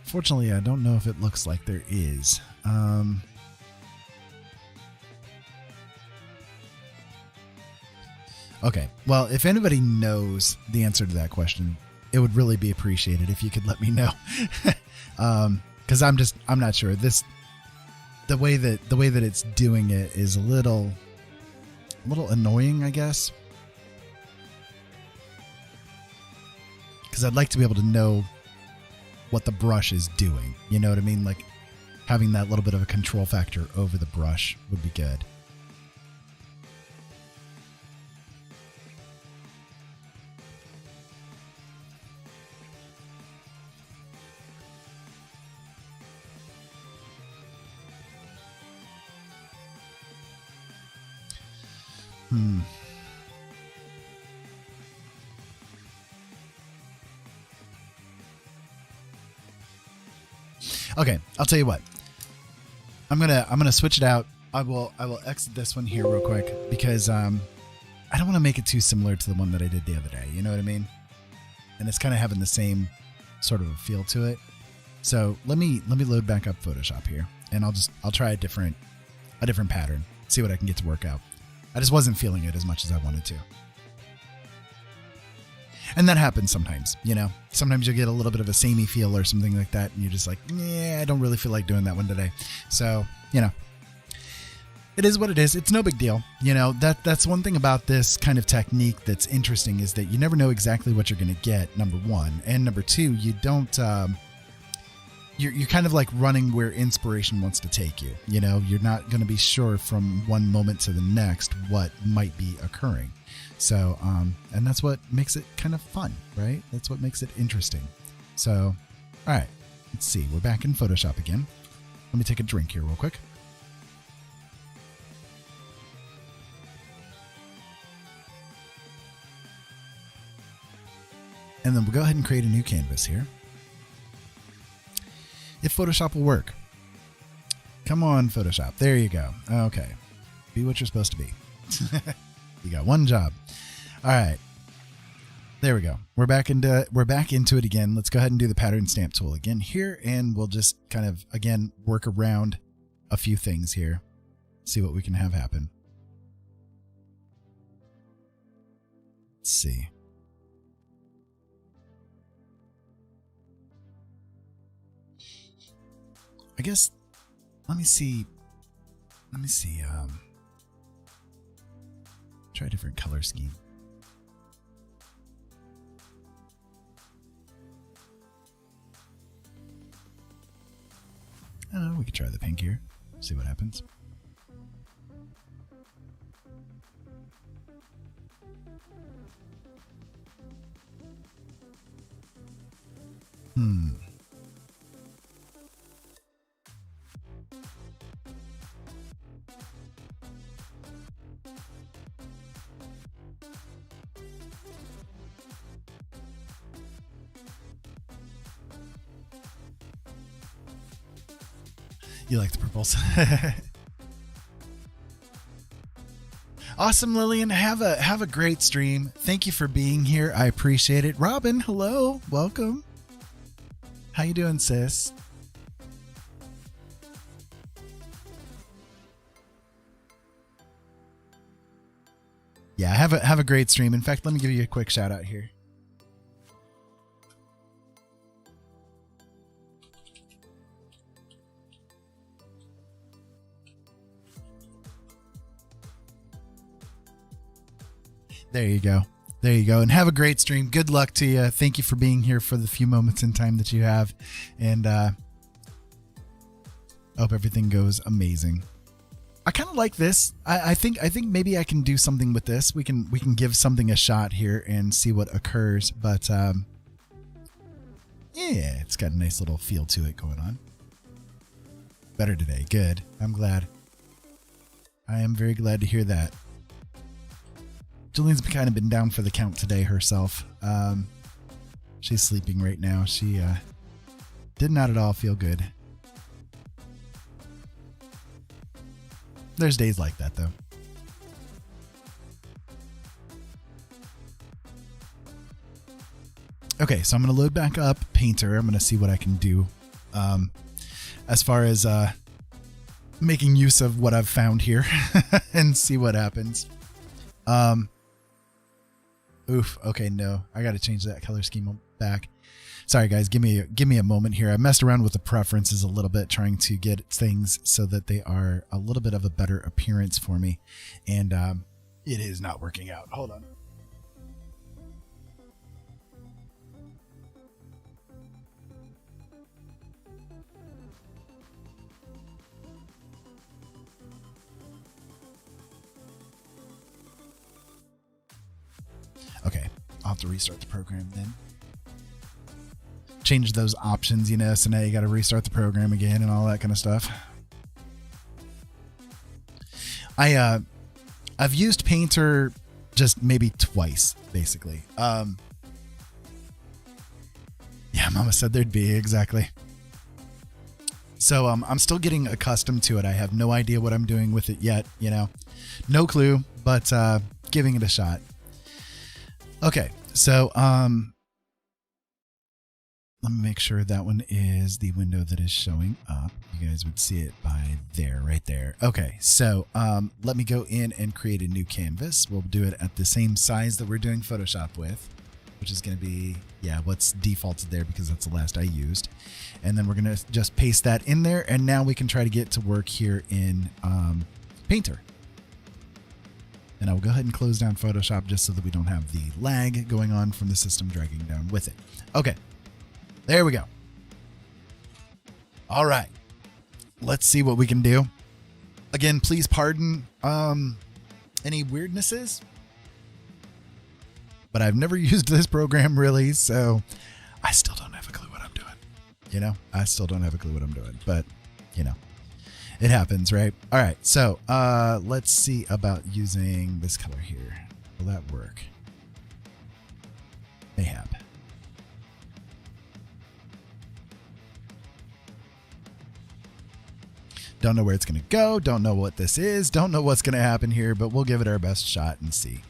S1: Fortunately, I don't know if it looks like there is. Okay, well, if anybody knows the answer to that question, it would really be appreciated if you could let me know. Because I'm not sure. The way that it's doing it is a little annoying, I guess. Because I'd like to be able to know what the brush is doing. You know what I mean? Like having that little bit of a control factor over the brush would be good. Okay, I'll tell you what. I'm gonna switch it out. I will exit this one here real quick because I don't want to make it too similar to the one that I did the other day. You know what I mean? And it's kind of having the same sort of a feel to it. So let me load back up Photoshop here, and I'll try a different pattern. See what I can get to work out. I just wasn't feeling it as much as I wanted to. And that happens sometimes, you know. Sometimes you'll get a little bit of a samey feel or something like that, and you're just like, yeah, I don't really feel like doing that one today. So, you know, it is what it is. It's no big deal. You know, that's one thing about this kind of technique that's interesting is that you never know exactly what you're going to get, number one. And number two, you don't, you're kind of like running where inspiration wants to take you. You know, you're not going to be sure from one moment to the next what might be occurring. So, and that's what makes it kind of fun, right? That's what makes it interesting. So, all right, let's see. We're back in Photoshop again. Let me take a drink here real quick. And then we'll go ahead and create a new canvas here. If Photoshop will work. Come on, Photoshop. There you go. Okay. Be what you're supposed to be. You got one job. All right. There we go. We're back into it again. Let's go ahead and do the pattern stamp tool again here, and we'll just kind of again work around a few things here. See what we can have happen. Let's see. I guess let me see. Try a different color scheme. We could try the pink here. See what happens. You like the purples. Awesome, Lillian. Have a great stream. Thank you for being here. I appreciate it. Robin, hello. Welcome. How you doing, sis? Yeah, have a great stream. In fact, let me give you a quick shout out here. There you go. There you go. And have a great stream. Good luck to you. Thank you for being here for the few moments in time that you have. And hope everything goes amazing. I kind of like this. I think maybe I can do something with this. We can give something a shot here and see what occurs. But yeah, it's got a nice little feel to it going on. Better today. Good. I'm glad. I am very glad to hear that. Julian's kind of been down for the count today herself. She's sleeping right now. She did not at all feel good. There's days like that, though. Okay, so I'm going to load back up Painter. I'm going to see what I can do as far as making use of what I've found here and see what happens. Oof. Okay, no, I got to change that color scheme back. Sorry, guys. Give me a moment here. I messed around with the preferences a little bit, trying to get things so that they are a little bit of a better appearance for me, and it is not working out. Hold on. Okay, I'll have to restart the program then. Change those options, so now you got to restart the program again and all that kind of stuff. I've used Painter just maybe twice, basically. Yeah, Mama said there'd be, exactly. So I'm still getting accustomed to it. I have no idea what I'm doing with it yet, no clue, but giving it a shot. Okay, so let me make sure that one is the window that is showing up. You guys would see it by there, right there. Okay, so let me go in and create a new canvas. We'll do it at the same size that we're doing Photoshop with, which is going to be, what's defaulted there because that's the last I used. And then we're going to just paste that in there, and now we can try to get to work here in Painter. And I will go ahead and close down Photoshop just so that we don't have the lag going on from the system dragging down with it. Okay, there we go. All right, let's see what we can do. Again, please pardon any weirdnesses, but I've never used this program really, so I still don't have a clue what I'm doing. I still don't have a clue what I'm doing, but it happens, right? All right, so let's see about using this color here. Will that work? Mayhap. Don't know where it's going to go. Don't know what this is. Don't know what's going to happen here, but we'll give it our best shot and see.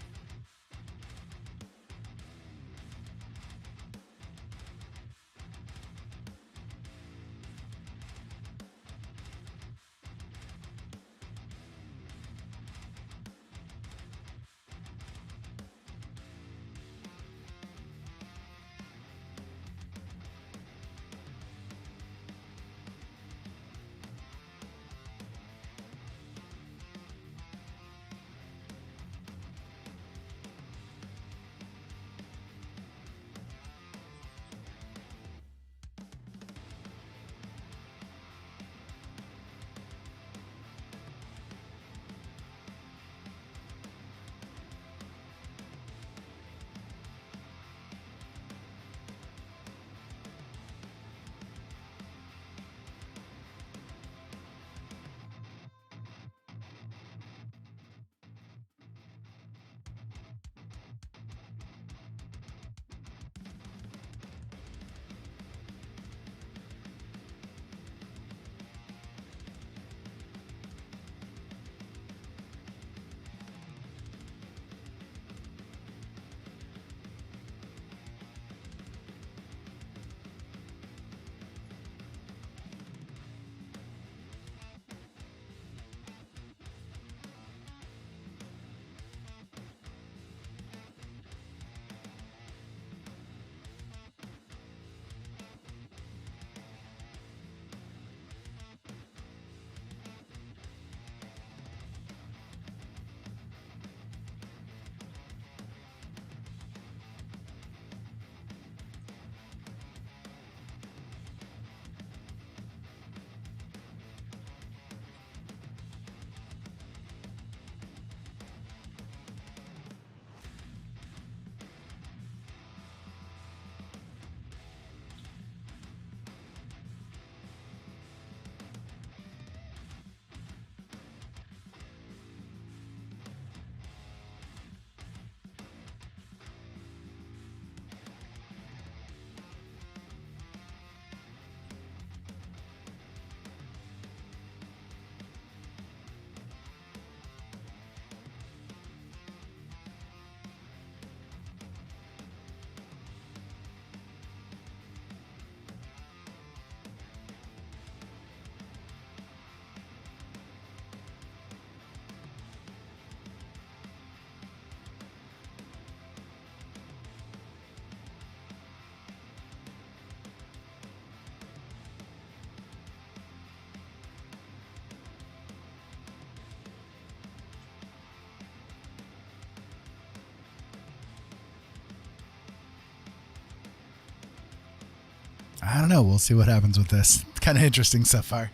S1: I don't know. We'll see what happens with this. It's kind of interesting so far.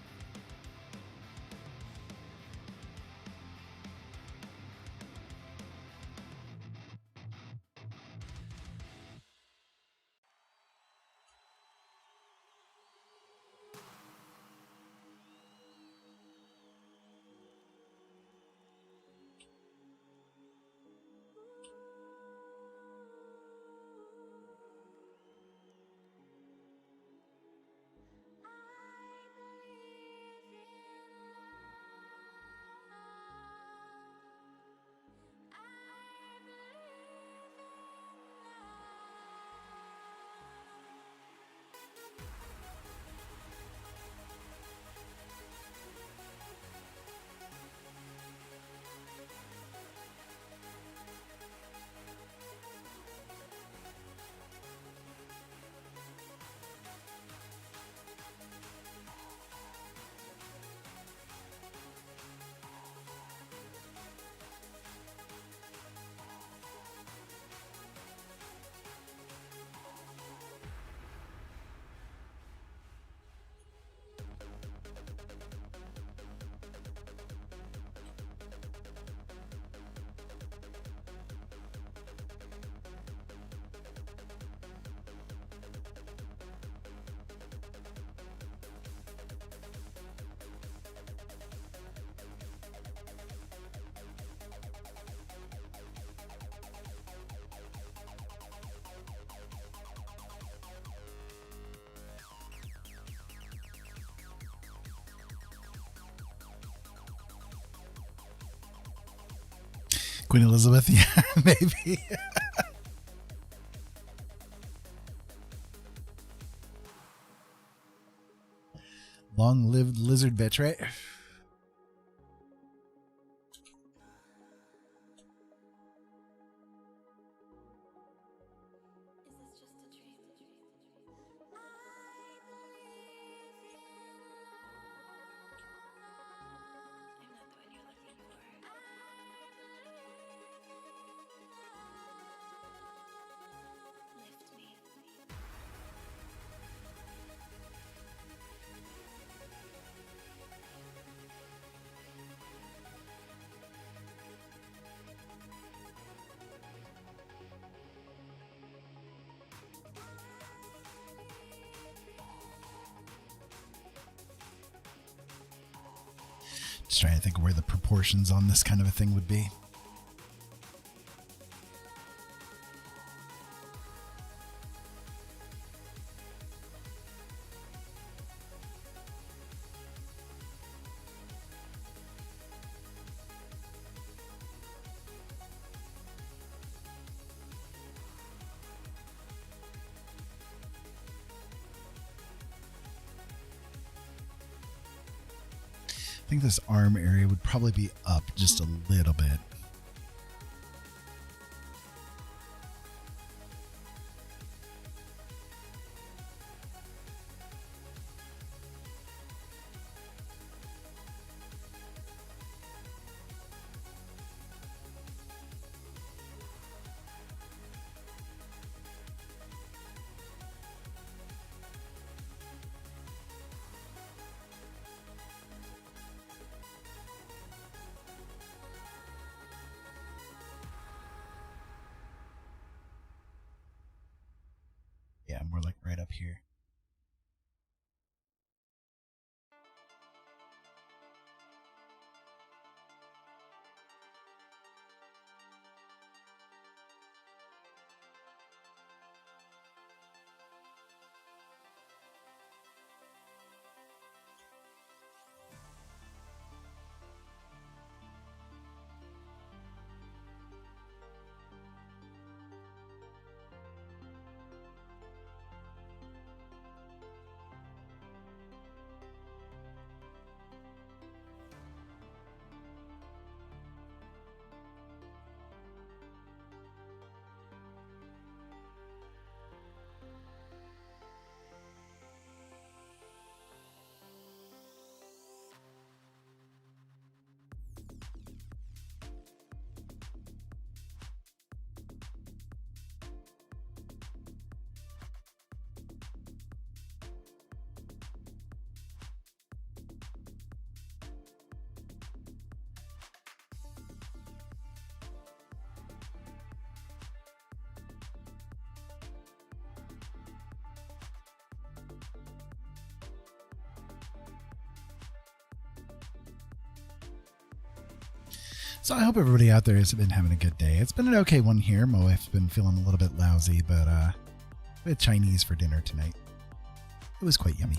S1: Queen Elizabeth, yeah, maybe. Long-lived lizard bitch, right? Just trying to think of where the proportions on this kind of a thing would be. I think this arm area would probably be up just a little bit. Yeah, more like right up here. So I hope everybody out there has been having a good day. It's been an okay one here. My wife's been feeling a little bit lousy, but we had Chinese for dinner tonight. It was quite yummy.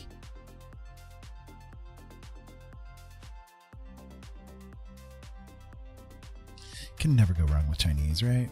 S1: Can never go wrong with Chinese, right?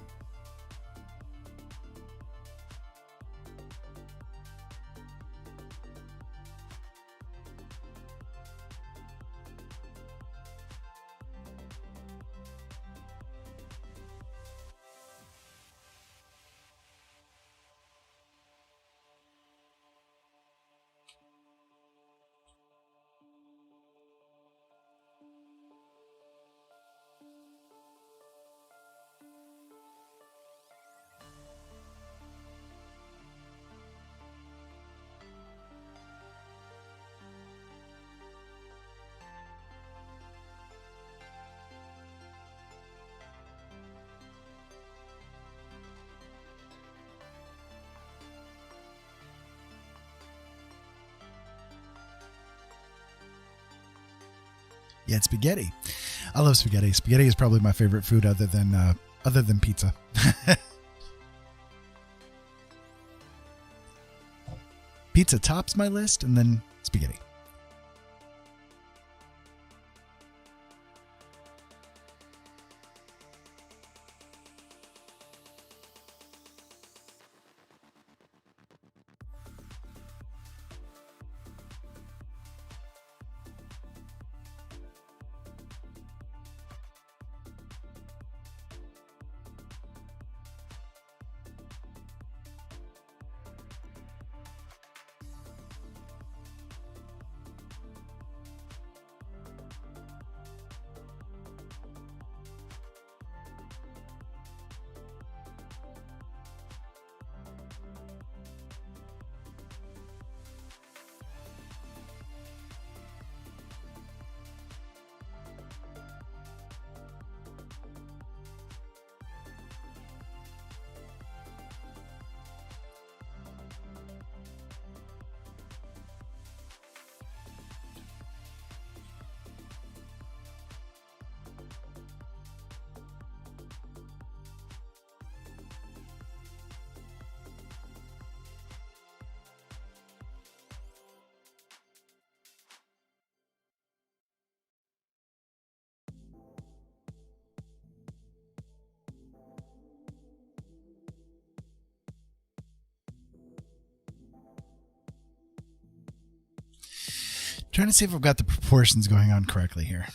S1: Yeah, it's spaghetti. I love spaghetti. Spaghetti is probably my favorite food other than pizza. Pizza tops my list, and then spaghetti. Trying to see if I've got the proportions going on correctly here.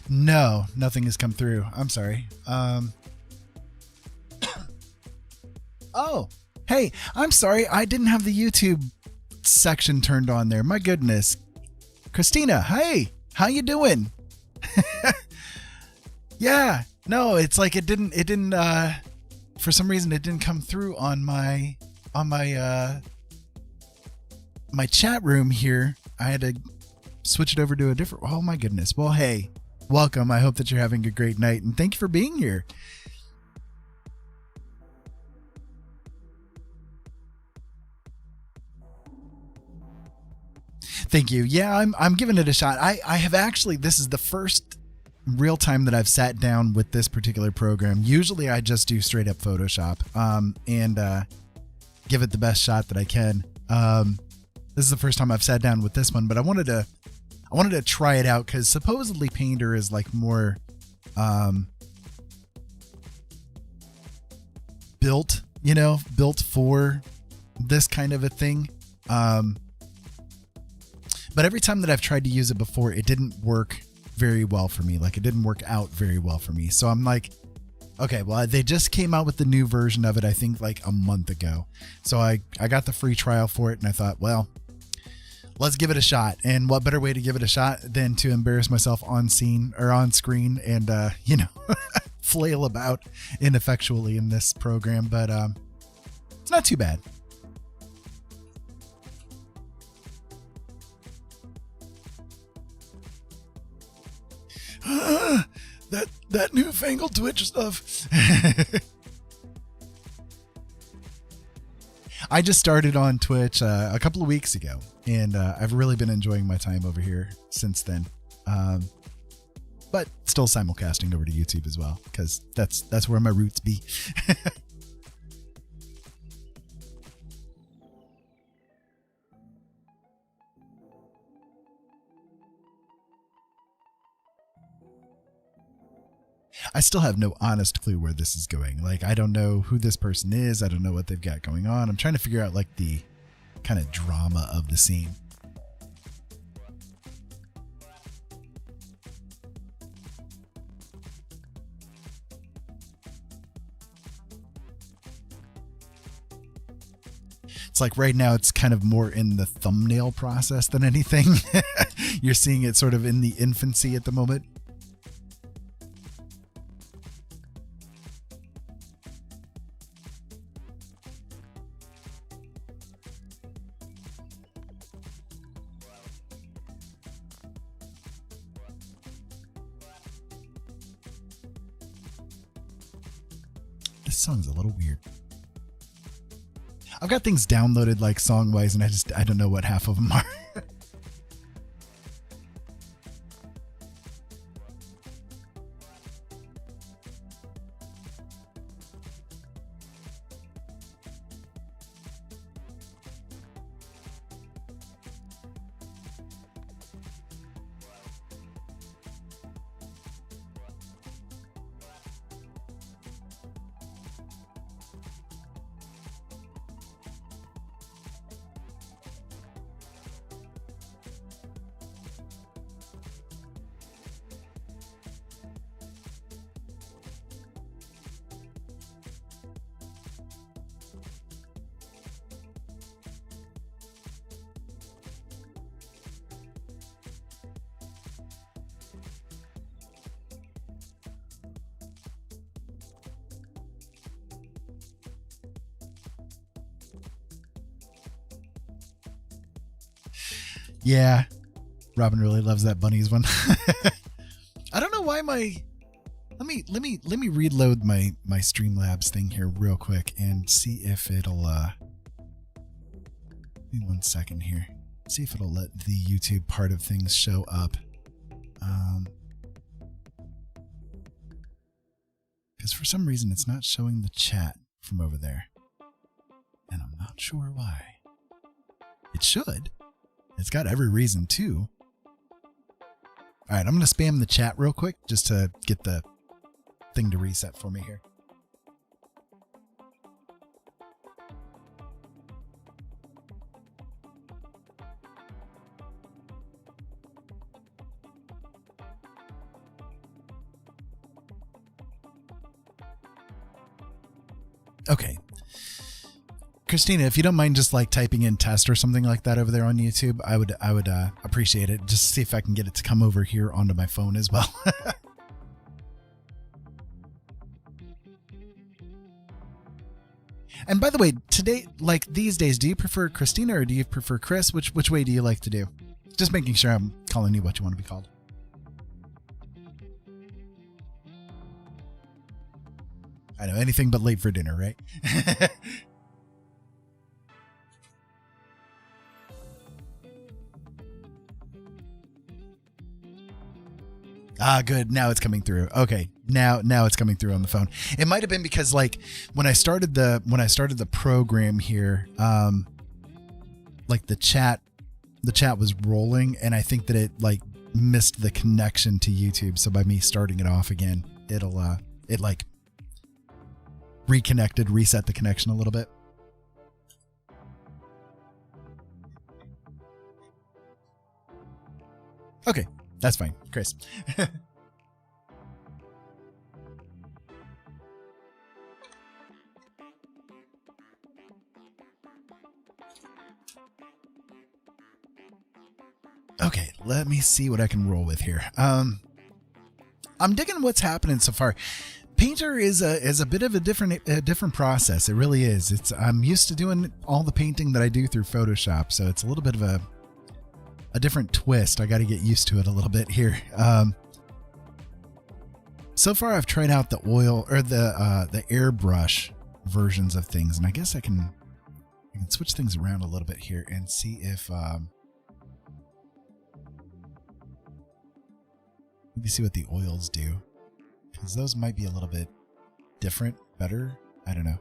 S1: No, nothing has come through. I'm sorry. Oh, hey, I'm sorry. I didn't have the YouTube section turned on there. My goodness. Christina, hey, how you doing? Yeah, no, it's like it didn't for some reason it didn't come through on my my chat room here. I had to switch it over to a different. Oh my goodness. Well, hey, welcome. I hope that you're having a great night, and thank you for being here. Thank you. Yeah, I'm giving it a shot. I have actually, this is the first real time that I've sat down with this particular program. Usually I just do straight up Photoshop and give it the best shot that I can. This is the first time I've sat down with this one, but I wanted to try it out because supposedly Painter is like more built for this kind of a thing. But every time that I've tried to use it before, it didn't work very well for me. Like, it didn't work out very well for me. So I'm like, okay, well, they just came out with the new version of it, I think like a month ago. So I got the free trial for it, and I thought, well, let's give it a shot. And what better way to give it a shot than to embarrass myself on scene or on screen and, flail about ineffectually in this program. But it's not too bad. That newfangled Twitch stuff. I just started on Twitch a couple of weeks ago, and I've really been enjoying my time over here since then. But still simulcasting over to YouTube as well, because that's where my roots be. I still have no honest clue where this is going. Like, I don't know who this person is. I don't know what they've got going on. I'm trying to figure out like the kind of drama of the scene. It's like right now it's kind of more in the thumbnail process than anything. You're seeing it sort of in the infancy at the moment. This song's a little weird. I've got things downloaded like song-wise, and I don't know what half of them are. Yeah, Robin really loves that bunnies one. I don't know why let me reload my Streamlabs thing here real quick and see if it'll give me 1 second here. See if it'll let the YouTube part of things show up. Because for some reason it's not showing the chat from over there. And I'm not sure why. It should. It's got every reason to. All right, I'm going to spam the chat real quick just to get the thing to reset for me here. Okay. Christina, if you don't mind just like typing in test or something like that over there on YouTube, I would appreciate it. Just see if I can get it to come over here onto my phone as well. And by the way, today, like these days, do you prefer Christina or do you prefer Chris? Which way do you like to do? Just making sure I'm calling you what you want to be called. I know, anything but late for dinner, right? Ah, good. Now it's coming through. Okay. Now it's coming through on the phone. It might have been because like when I started the program here, like the chat was rolling, and I think that it like missed the connection to YouTube. So by me starting it off again, it like reset the connection a little bit. Okay. That's fine, Chris. Okay, let me see what I can roll with here. I'm digging what's happening so far. Painter is a bit of a different process. It really is. I'm used to doing all the painting that I do through Photoshop, so it's a little bit of a different twist. I got to get used to it a little bit here. So far, I've tried out the oil or the airbrush versions of things, and I guess I can switch things around a little bit here and see if maybe see what the oils do, because those might be a little bit different, better. I don't know.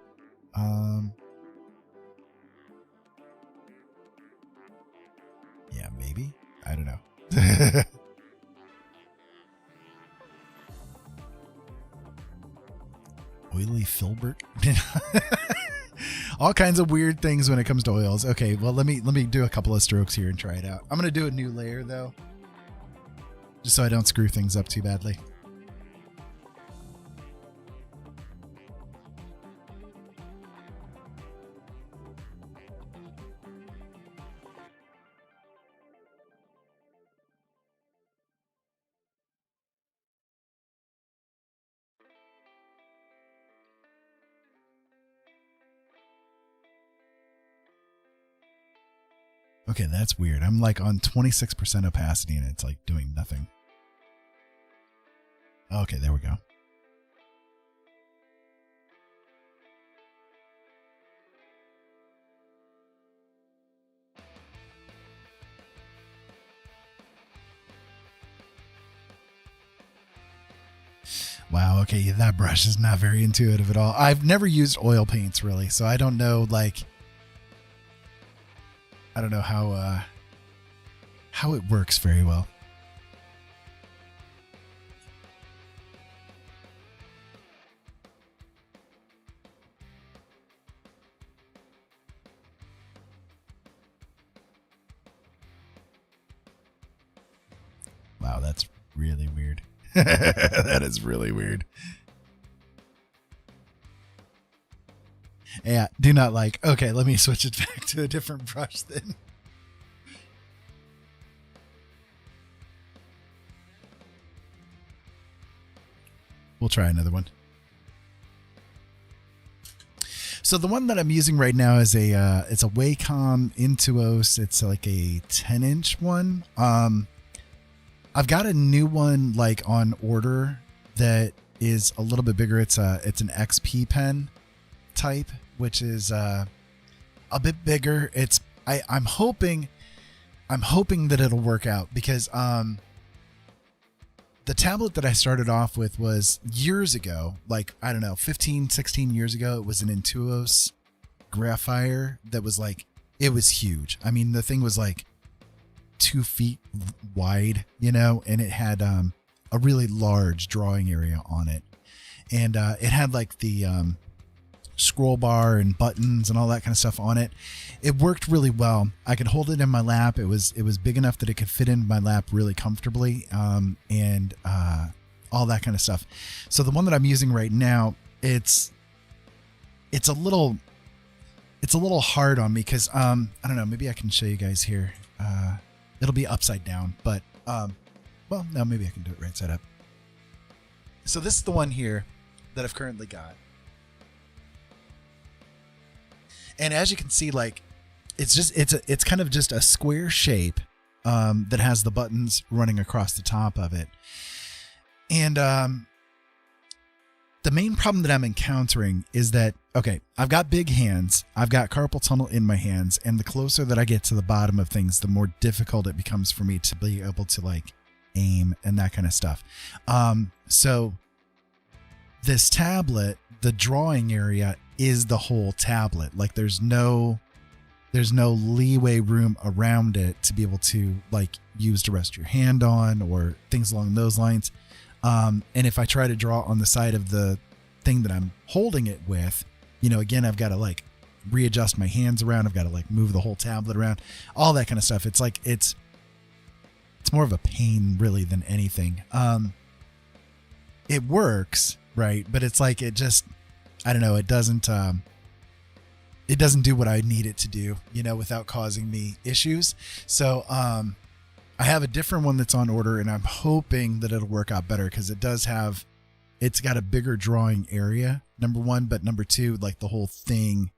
S1: Yeah, maybe. I don't know. Oily filbert. All kinds of weird things when it comes to oils. Okay, well let me do a couple of strokes here and try it out. I'm gonna do a new layer though, just so I don't screw things up too badly. Okay, that's weird. I'm like on 26% opacity and it's like doing nothing. Okay, there we go. Wow, okay, that brush is not very intuitive at all. I've never used oil paints really, so I don't know I don't know how it works very well. Wow, that's really weird. That is really weird. Yeah, do not like. Okay, let me switch it back to a different brush then. We'll try another one. So the one that I'm using right now is it's a Wacom Intuos. It's like a 10-inch one. I've got a new one like on order that is a little bit bigger. It's an XP pen type, which is a bit bigger. I'm hoping that it'll work out, because the tablet that I started off with was years ago, like, I don't know, 15, 16 years ago. It was an Intuos Graphire that was like, it was huge. I mean, the thing was like 2 feet wide, you know, and it had a really large drawing area on it. And it had like the scroll bar and buttons and all that kind of stuff on it. It worked really well. I could hold it in my lap. It was big enough that it could fit in my lap really comfortably, and all that kind of stuff. So the one that I'm using right now, it's a little hard on me, because I don't know, maybe I can show you guys here. It'll be upside down, but well, no, maybe I can do it right side up. So this is the one here that I've currently got. And as you can see, like, it's kind of just a square shape that has the buttons running across the top of it. And the main problem that I'm encountering is that, okay, I've got big hands. I've got carpal tunnel in my hands. And the closer that I get to the bottom of things, the more difficult it becomes for me to be able to like aim and that kind of stuff. So this tablet, the drawing area is the whole tablet. Like there's no leeway room around it to be able to like use to rest your hand on or things along those lines. And if I try to draw on the side of the thing that I'm holding it with, you know, again, I've got to like readjust my hands around. I've got to like move the whole tablet around, all that kind of stuff. It's like, it's more of a pain really than anything. It works, right? But it's like, it just, I don't know. It doesn't do what I need it to do, you know, without causing me issues. So, I have a different one that's on order, and I'm hoping that it'll work out better, because it's got a bigger drawing area, number one, but number two, like the whole thing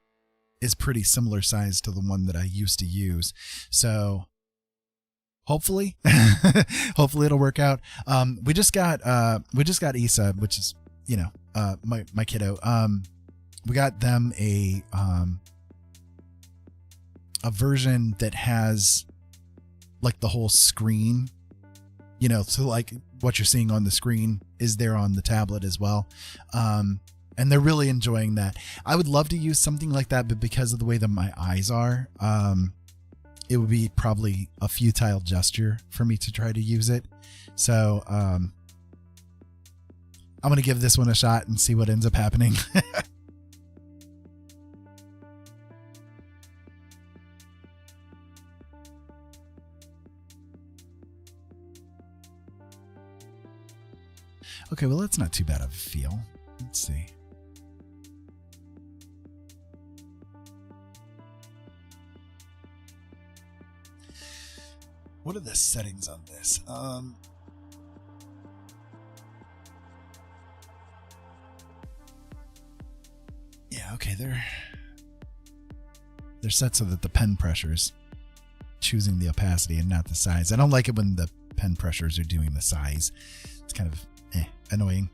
S1: is pretty similar size to the one that I used to use. So hopefully, hopefully it'll work out. We just got Issa, which is, my kiddo. We got them a version that has like the whole screen, so like what you're seeing on the screen is there on the tablet as well. And they're really enjoying that. I would love to use something like that, but because of the way that my eyes are, it would be probably a futile gesture for me to try to use it. So I'm going to give this one a shot and see what ends up happening. Okay, well, that's not too bad of a feel. Let's see. What are the settings on this? Yeah, okay, they're set so that the pen pressure's choosing the opacity and not the size. I don't like it when the pen pressures are doing the size. It's kind of annoying.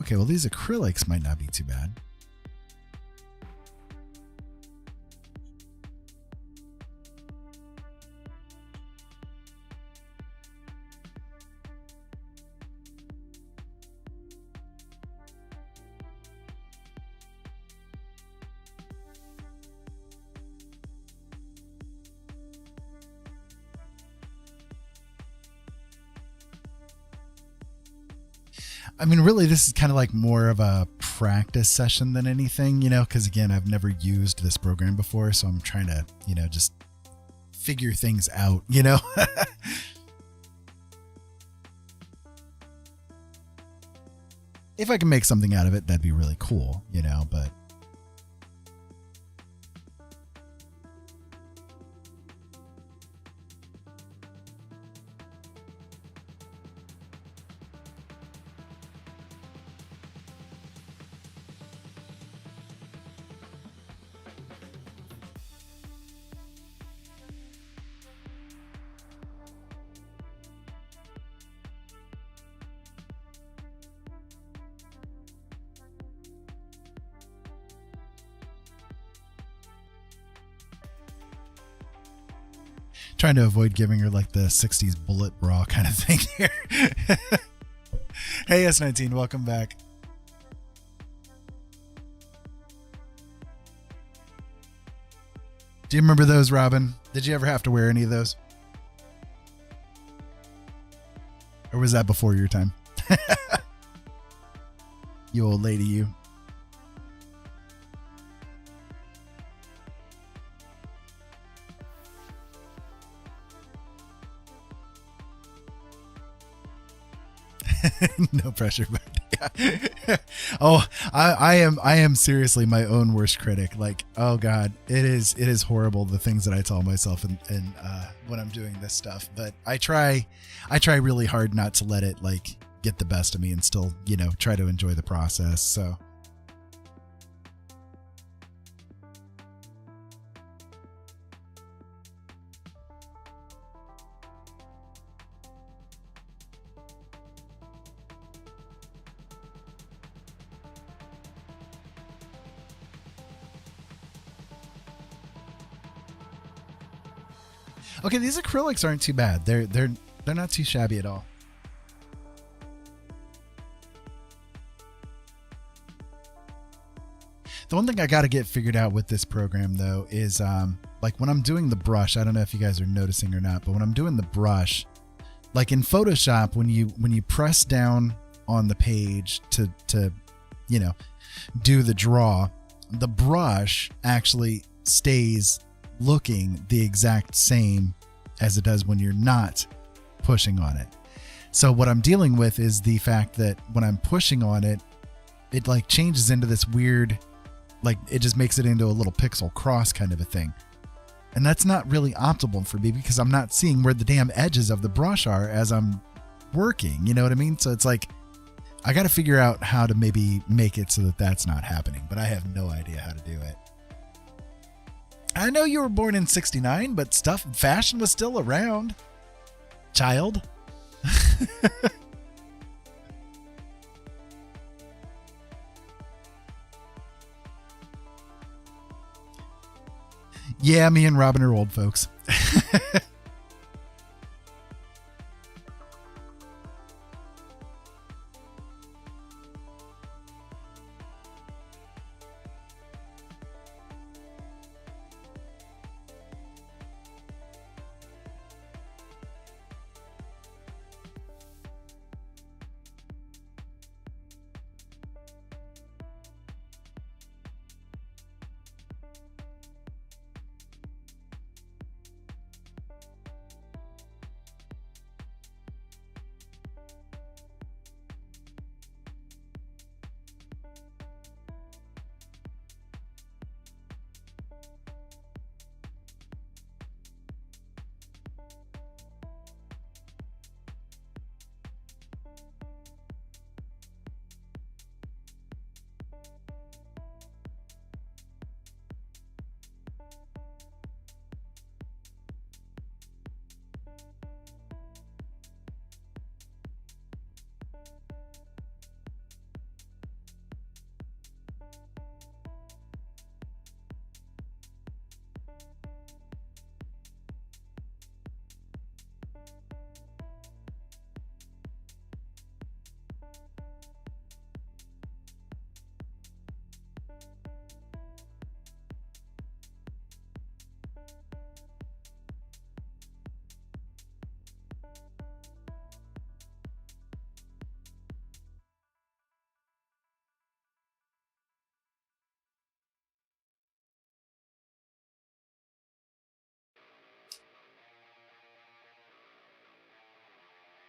S1: Okay, well, these acrylics might not be too bad. I mean, really, this is kind of like more of a practice session than anything, because again, I've never used this program before. So I'm trying to, just figure things out, If I can make something out of it, that'd be really cool, but. Trying to avoid giving her like the 60s bullet bra kind of thing here. Hey, S19, welcome back. Do you remember those, Robin? Did you ever have to wear any of those? Or was that before your time? You old lady, you. No pressure, but yeah. Oh, I am seriously my own worst critic. Like, oh God, it is horrible, the things that I tell myself and when I'm doing this stuff. But I try really hard not to let it like get the best of me and still, try to enjoy the process. So. Okay, these acrylics aren't too bad. They're not too shabby at all. The one thing I got to get figured out with this program though is like when I'm doing the brush, I don't know if you guys are noticing or not, but when I'm doing the brush, like in Photoshop, when you press down on the page to do the draw, the brush actually stays looking the exact same as it does when you're not pushing on it. So what I'm dealing with is the fact that when I'm pushing on it, it like changes into this weird, like it just makes it into a little pixel cross kind of a thing. And that's not really optimal for me because I'm not seeing where the damn edges of the brush are as I'm working. You know what I mean? So it's like, I got to figure out how to maybe make it so that that's not happening, but I have no idea how to do it. I know you were born in 69, but fashion was still around. Child. Yeah, me and Robin are old folks.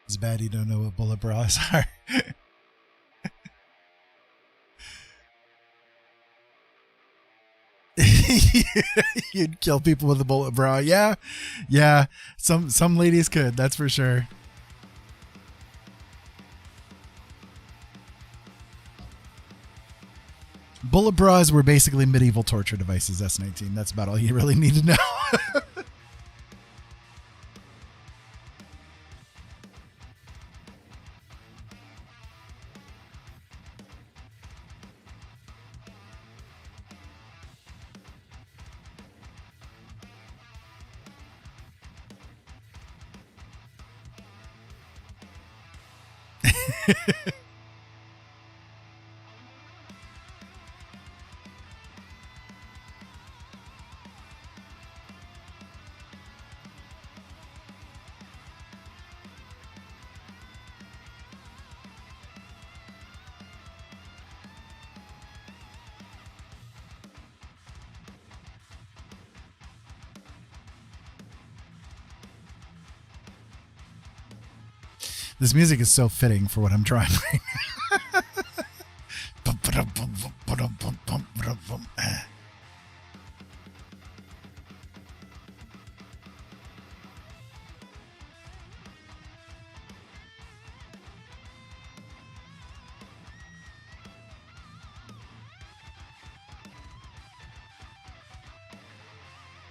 S1: It's bad you don't know what bullet bras are. You'd kill people with a bullet bra. Yeah. Yeah. Some ladies could, that's for sure. Bullet bras were basically medieval torture devices, S19. That's about all you really need to know. This music is so fitting for what I'm trying right now.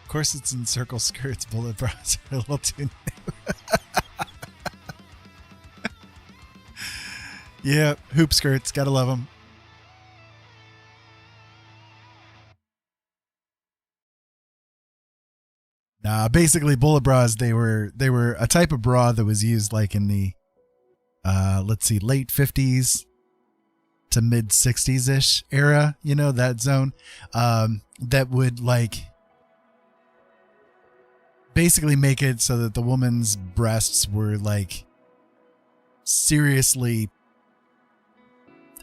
S1: Of course, it's in circle skirts. Bullet bras are a little too new. Yeah, hoop skirts, gotta love them. Nah, basically bullet bras, they were a type of bra that was used like in the let's see, late 50s to mid 60s ish era, you know, that zone. That would like basically make it so that the woman's breasts were like seriously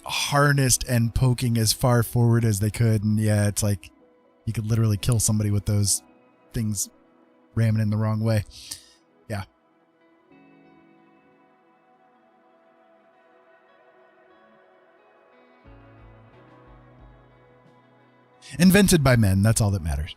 S1: harnessed and poking as far forward as they could. And yeah, it's like you could literally kill somebody with those things ramming in the wrong way. Yeah. Invented by men, that's all that matters.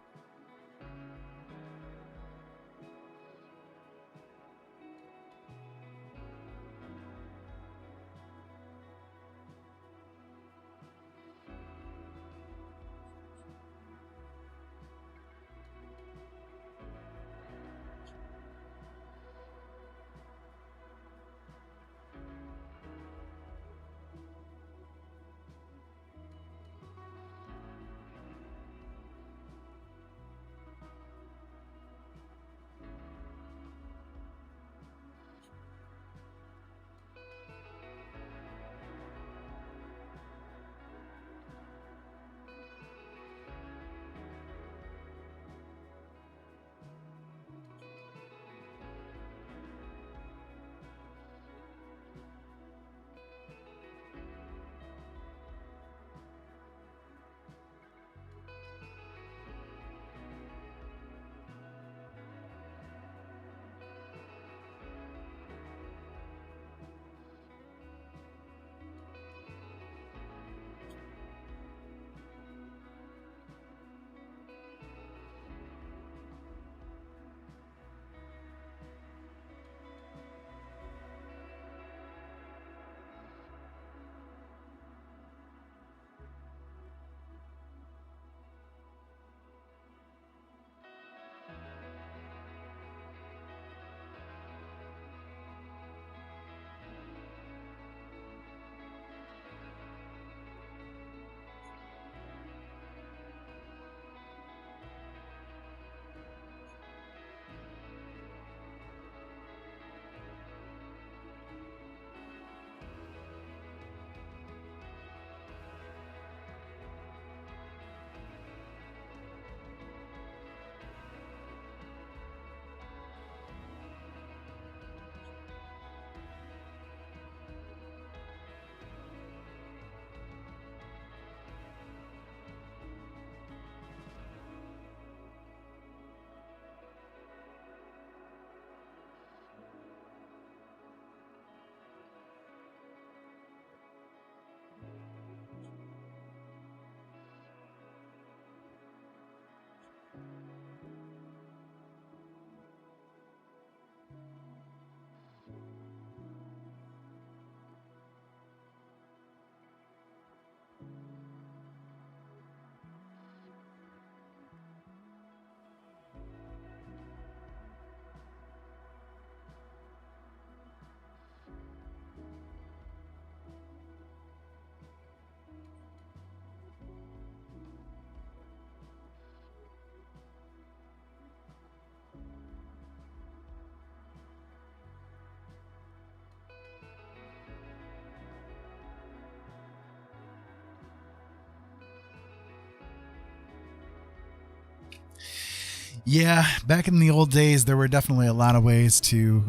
S1: Yeah, back in the old days, there were definitely a lot of ways to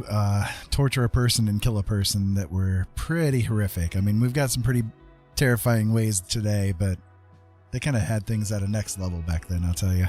S1: torture a person and kill a person that were pretty horrific. I mean, we've got some pretty terrifying ways today, but they kind of had things at a next level back then, I'll tell you.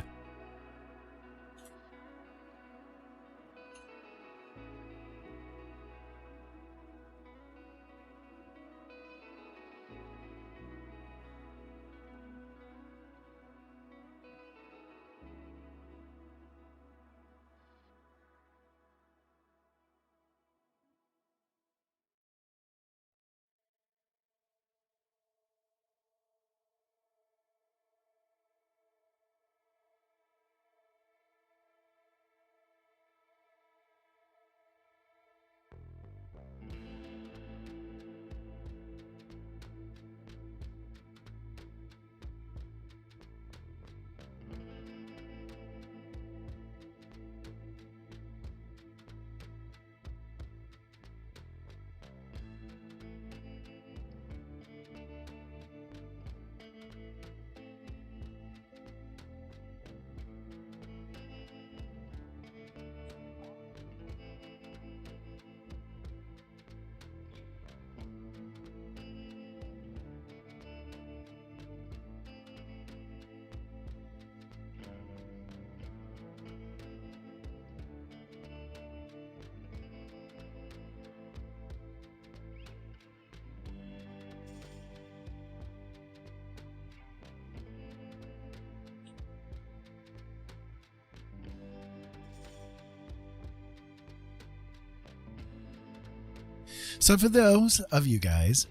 S1: So for those of you guys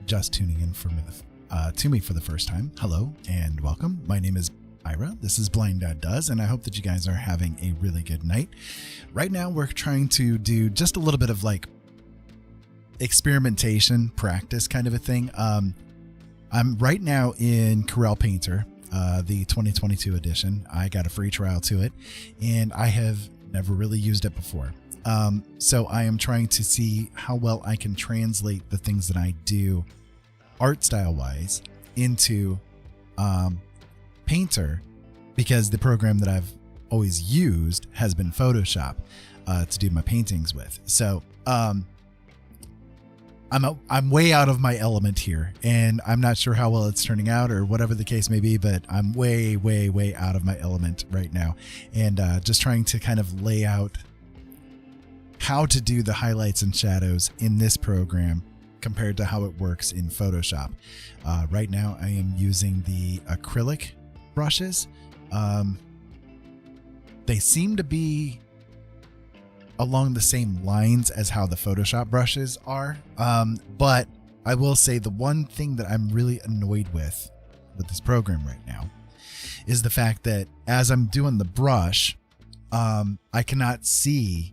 S1: just tuning in to me for the first time, hello and welcome. My name is Ira. This is Blind Dad Does, and I hope that you guys are having a really good night. Right now, we're trying to do just a little bit of like experimentation, practice kind of a thing. I'm right now in Corel Painter, the 2022 edition. I got a free trial to it, and I have never really used it before. So I am trying to see how well I can translate the things that I do art style wise into Painter, because the program that I've always used has been Photoshop to do my paintings with. So I'm way out of my element here, and I'm not sure how well it's turning out or whatever the case may be, but I'm way out of my element right now, and just trying to kind of lay out how to do the highlights and shadows in this program compared to how it works in Photoshop. Right now I am using the acrylic brushes. They seem to be along the same lines as how the Photoshop brushes are. But I will say the one thing that I'm really annoyed with this program right now is the fact that as I'm doing the brush, I cannot see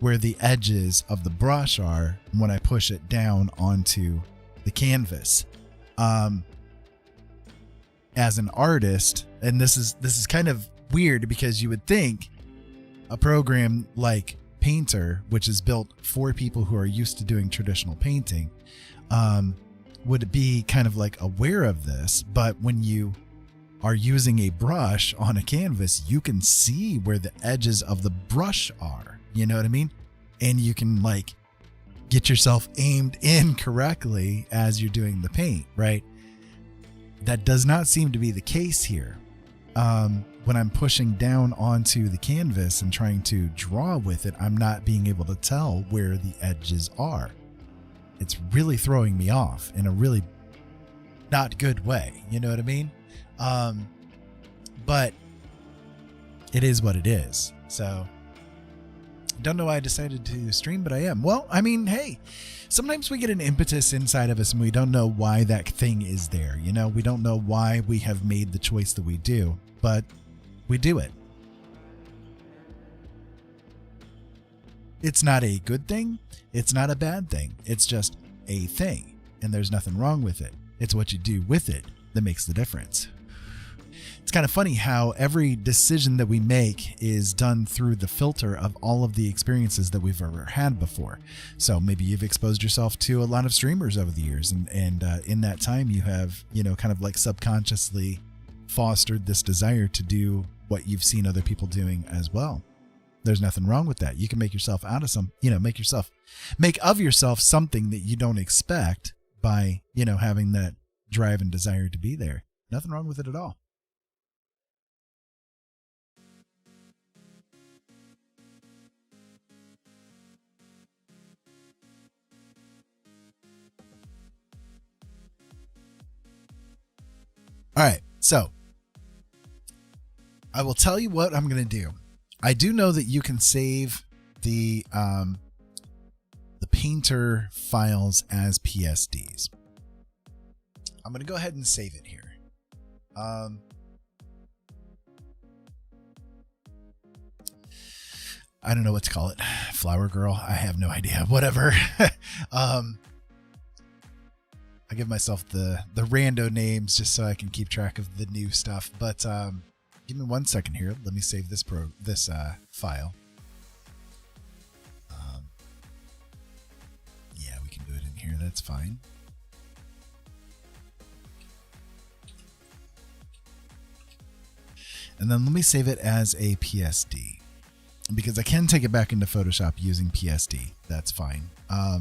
S1: where the edges of the brush are when I push it down onto the canvas. As an artist, and this is kind of weird because you would think a program like Painter, which is built for people who are used to doing traditional painting, would be kind of like aware of this, but when you are using a brush on a canvas, you can see where the edges of the brush are. You know what I mean? And you can like get yourself aimed in correctly as you're doing the paint, right? That does not seem to be the case here. When I'm pushing down onto the canvas and trying to draw with it, I'm not being able to tell where the edges are. It's really throwing me off in a really not good way. You know what I mean? But it is what it is. So don't know why I decided to stream, but I am. Well, I mean, hey, sometimes we get an impetus inside of us and we don't know why that thing is there. You know, we don't know why we have made the choice that we do, but we do it. It's not a good thing. It's not a bad thing. It's just a thing, and there's nothing wrong with it. It's what you do with it that makes the difference. It's kind of funny how every decision that we make is done through the filter of all of the experiences that we've ever had before. So maybe you've exposed yourself to a lot of streamers over the years, and in that time you have, you know, kind of like subconsciously fostered this desire to do what you've seen other people doing as well. There's nothing wrong with that. You can make yourself out of make of yourself something that you don't expect by, having that drive and desire to be there. Nothing wrong with it at all. All right, so I will tell you what I'm going to do. I do know that you can save the painter files as PSDs. I'm going to go ahead and save it here. I don't know what to call it. Flower Girl. I have no idea. Whatever. I give myself the rando names just so I can keep track of the new stuff. But give me 1 second here. Let me save this file. Yeah, we can do it in here. That's fine. And then let me save it as a PSD because I can take it back into Photoshop using PSD. That's fine. All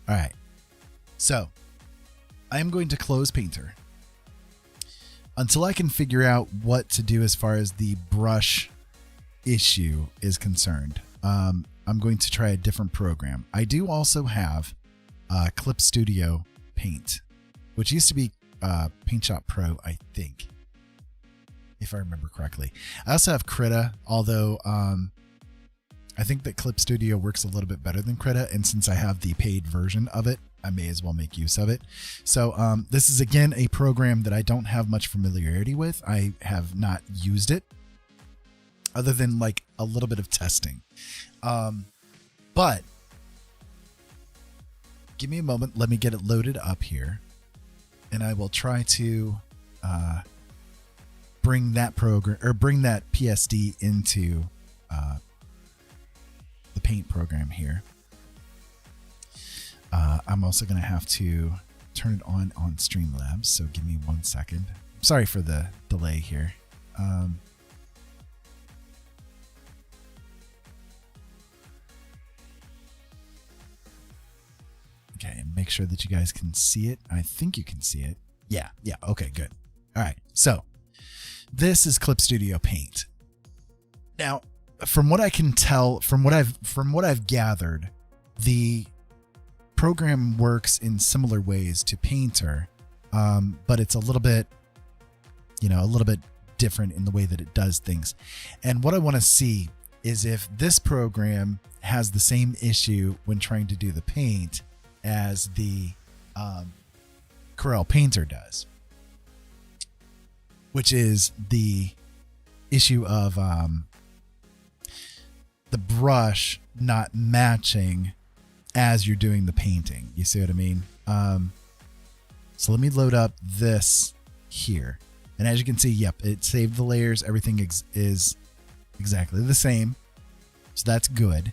S1: right. So I am going to close Painter until I can figure out what to do as far as the brush issue is concerned. I'm going to try a different program. I do also have Clip Studio Paint, which used to be Paint Shop Pro, I think, if I remember correctly. I also have Krita, although I think that Clip Studio works a little bit better than Krita, and since I have the paid version of it, I may as well make use of it. So this is, again, a program that I don't have much familiarity with. I have not used it other than like a little bit of testing. But give me a moment. Let me get it loaded up here, and I will try to bring that program or bring that PSD into the Paint program here. I'm also going to have to turn it on Streamlabs, so give me 1 second. Sorry for the delay here. Okay, and make sure that you guys can see it. I think you can see it. Yeah, okay, good. All right, so this is Clip Studio Paint. Now, from what I can tell, from what I've gathered, the program works in similar ways to Painter, but it's a little bit different in the way that it does things. And what I want to see is if this program has the same issue when trying to do the paint as the Corel Painter does, which is the issue of the brush not matching as you're doing the painting. You see what I mean? So let me load up this here. And as you can see, yep, it saved the layers. Everything is exactly the same. So that's good.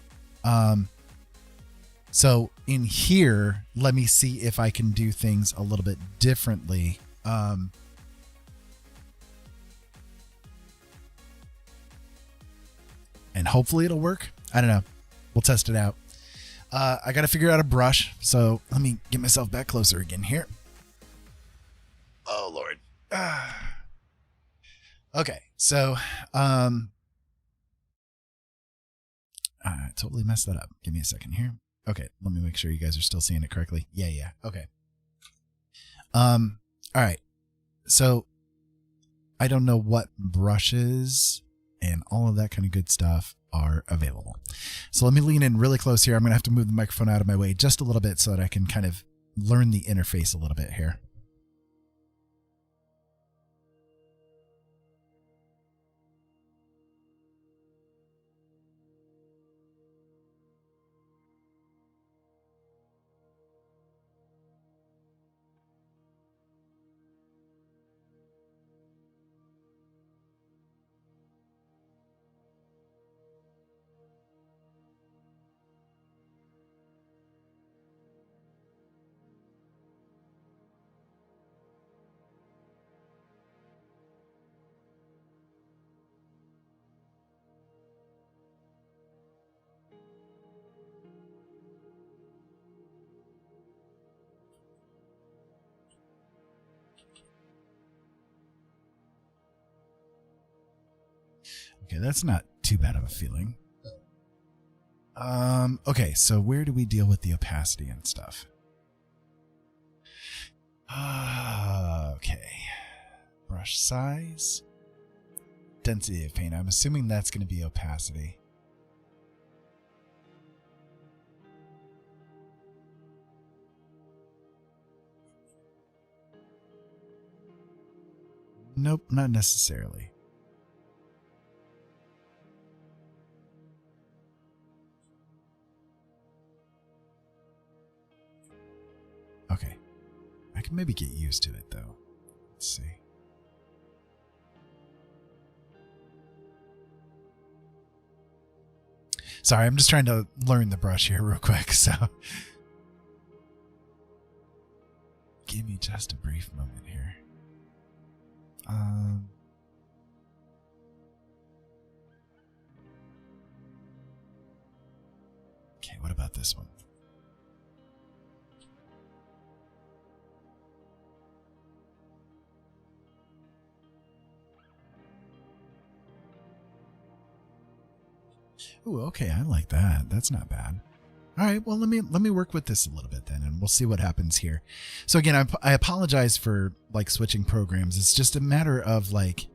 S1: So in here, let me see if I can do things a little bit differently. And hopefully it'll work. I don't know. We'll test it out. I got to figure out a brush. So let me get myself back closer again here. Oh, Lord. Okay. So, I totally messed that up. Give me a second here. Okay. Let me make sure you guys are still seeing it correctly. Yeah. Okay. All right. So I don't know what brushes and all of that kind of good stuff are available. So let me lean in really close here. I'm going to have to move the microphone out of my way just a little bit so that I can kind of learn the interface a little bit here. Okay, that's not too bad of a feeling. Okay, so where do we deal with the opacity and stuff? Okay. Brush size. Density of paint. I'm assuming that's going to be opacity. Nope, not necessarily. Okay. I can maybe get used to it, though. Let's see. Sorry, I'm just trying to learn the brush here real quick, so... Give me just a brief moment here. Okay, what about this one? Ooh, okay, I like that. That's not bad. All right, well, let me work with this a little bit then, and we'll see what happens here. So again, I apologize for like switching programs. It's just a matter of like,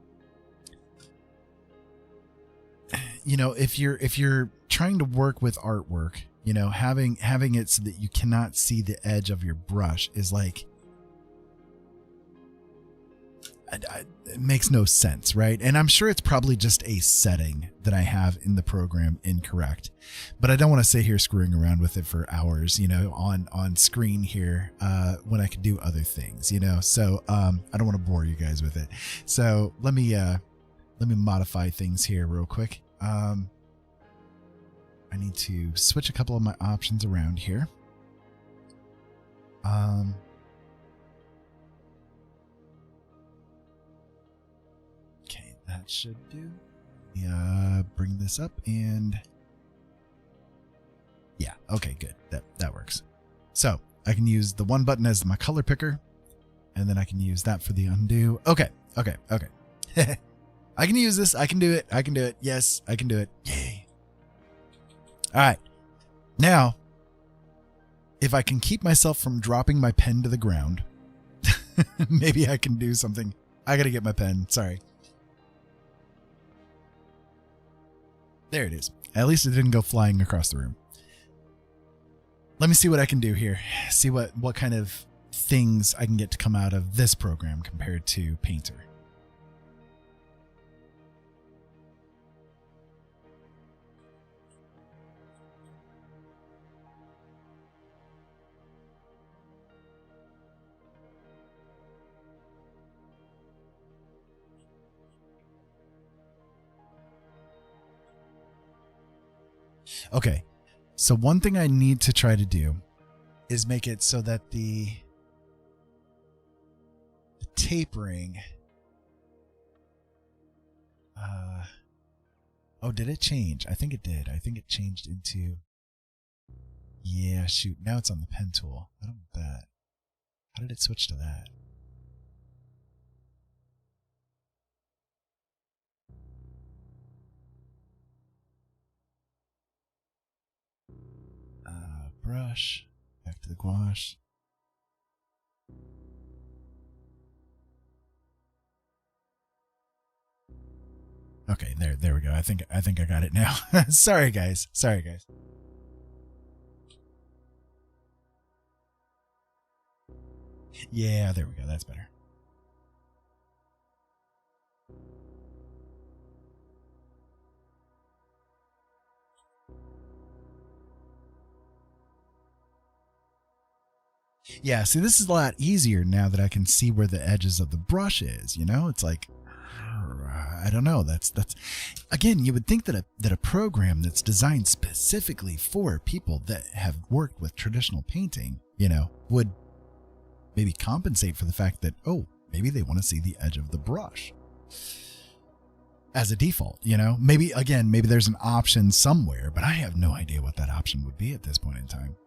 S1: you know, if you're trying to work with artwork, you know, having it so that you cannot see the edge of your brush is like, it makes no sense, right? And I'm sure it's probably just a setting that I have in the program incorrect, but I don't want to sit here screwing around with it for hours, you know, on screen here, when I could do other things, you know. So I don't want to bore you guys with it. So let me modify things here real quick. I need to switch a couple of my options around here. Okay, that should do. Bring this up and yeah, okay, good. That works. So I can use the one button as my color picker, and then I can use that for the undo. Okay. I can use this. I can do it. Yes, I can do it. Yay. All right. Now, if I can keep myself from dropping my pen to the ground, maybe I can do something. I got to get my pen. Sorry. There it is. At least it didn't go flying across the room. Let me see what I can do here. See what kind of things I can get to come out of this program compared to Painter. Okay, so one thing I need to try to do is make it so that the tapering... oh, did it change? I think it did. I think it changed into... Yeah, shoot. Now it's on the pen tool. I don't want that. How did it switch to that? Brush. Back to the gouache. Okay, there we go. I think I got it now. Sorry guys. Yeah, there we go. That's better. Yeah, see, this is a lot easier now that I can see where the edges of the brush is, you know? It's like, I don't know. That's again, you would think that a program that's designed specifically for people that have worked with traditional painting, you know, would maybe compensate for the fact that, oh, maybe they want to see the edge of the brush as a default, you know? Maybe there's an option somewhere, but I have no idea what that option would be at this point in time.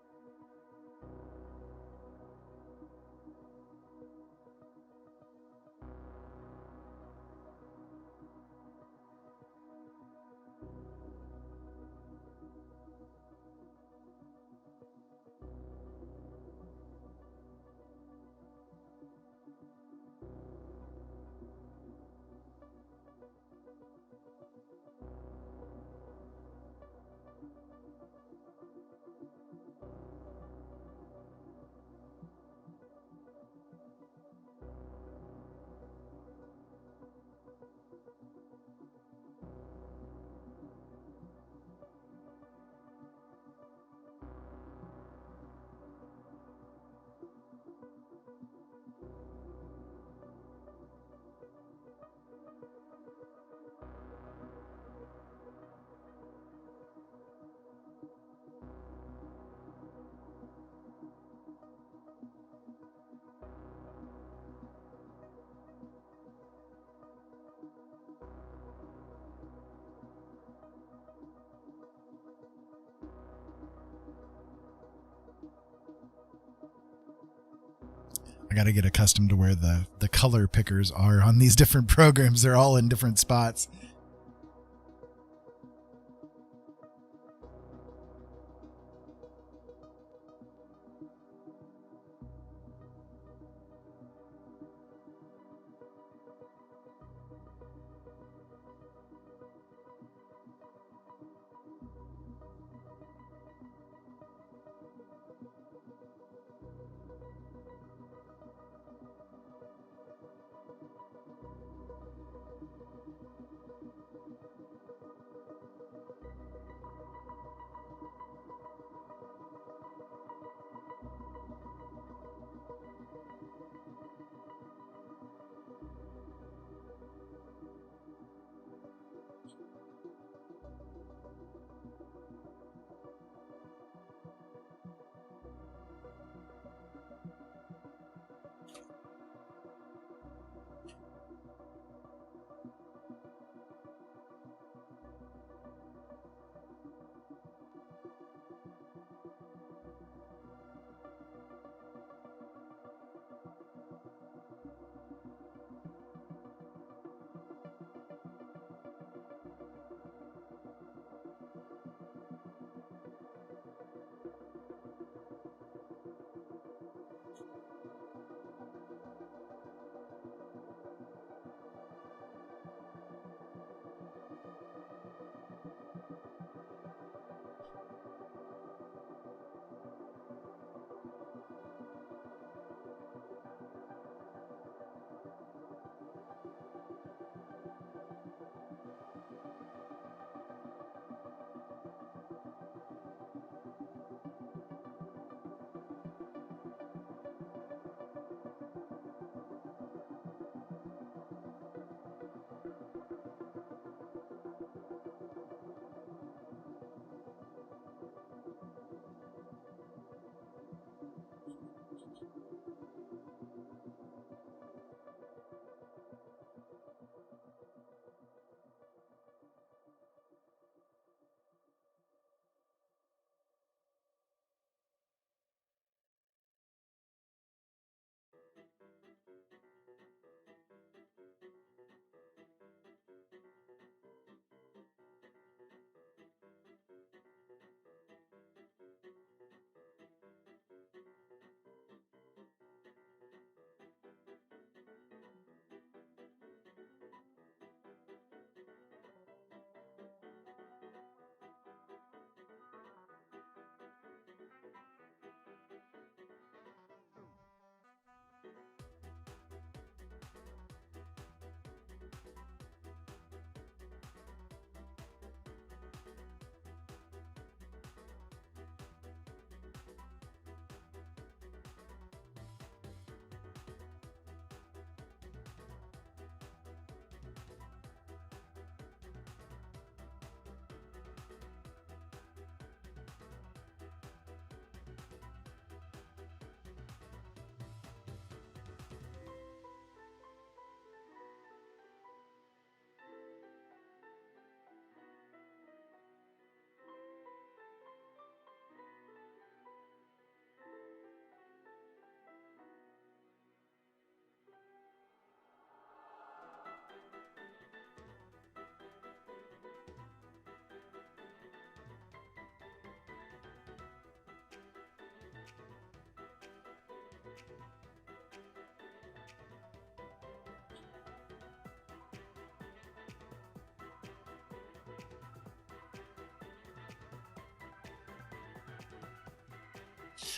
S1: I got to get accustomed to where the color pickers are on these different programs. They're all in different spots.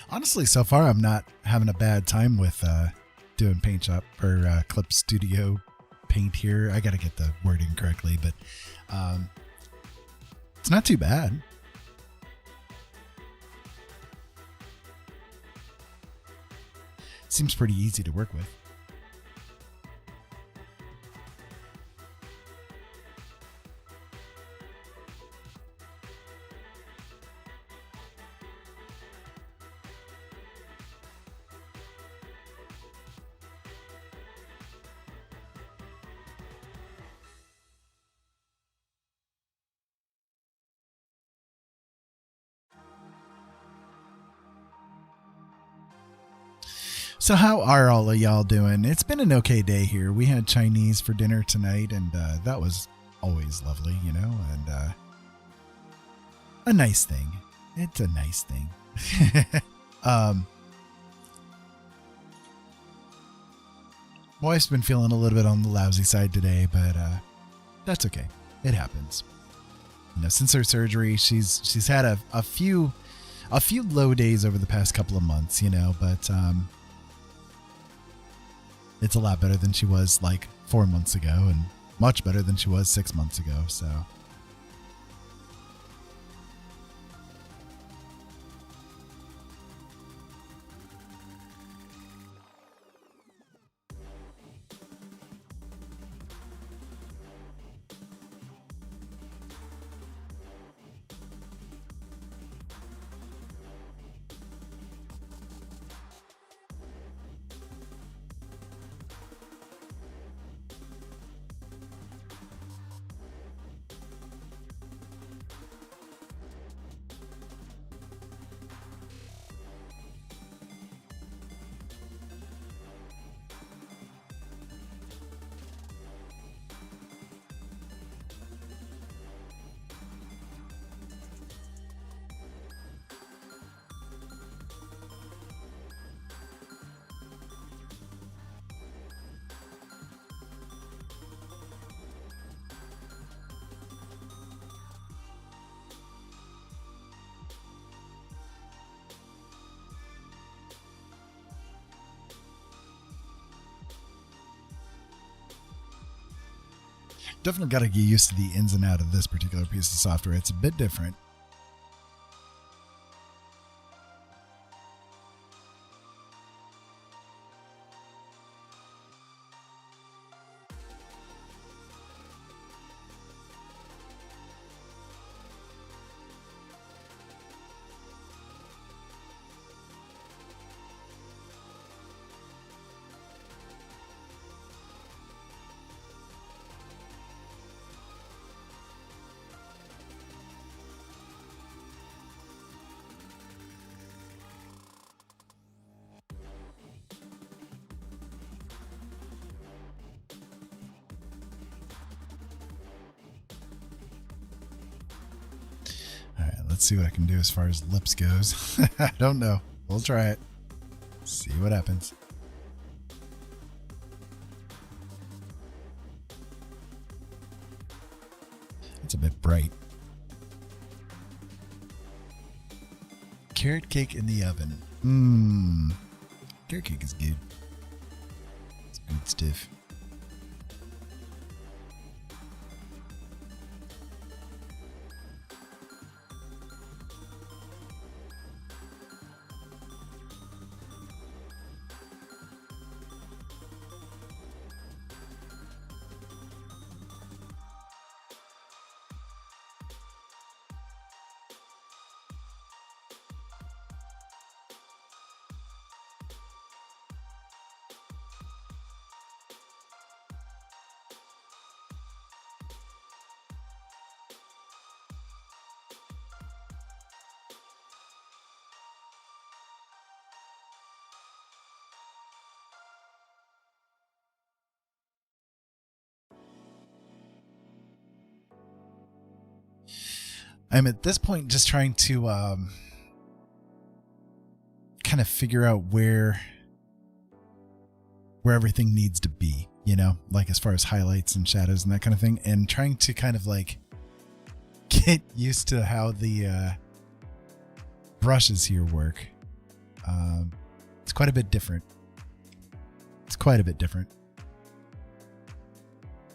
S1: Honestly, so far I'm not having a bad time with doing paint shop or Clip Studio paint here. I got to get the wording correctly, but it's not too bad. Seems pretty easy to work with. So how are all of y'all doing? It's been an okay day here. We had Chinese for dinner tonight, and that was always lovely, you know, and a nice thing. It's a nice thing. Wife's been feeling a little bit on the lousy side today, but that's okay. It happens. You know, since her surgery, she's had a few low days over the past couple of months, you know, but it's a lot better than she was like 4 months ago, and much better than she was 6 months ago. So definitely got to get used to the ins and out of this particular piece of software. It's a bit different. Let's see what I can do as far as lips goes. I don't know. We'll try it. See what happens. It's a bit bright. Carrot cake in the oven. Carrot cake is good. It's good stuff. I'm at this point just trying to kind of figure out where everything needs to be, you know, like as far as highlights and shadows and that kind of thing, and trying to kind of like get used to how the brushes here work. It's quite a bit different.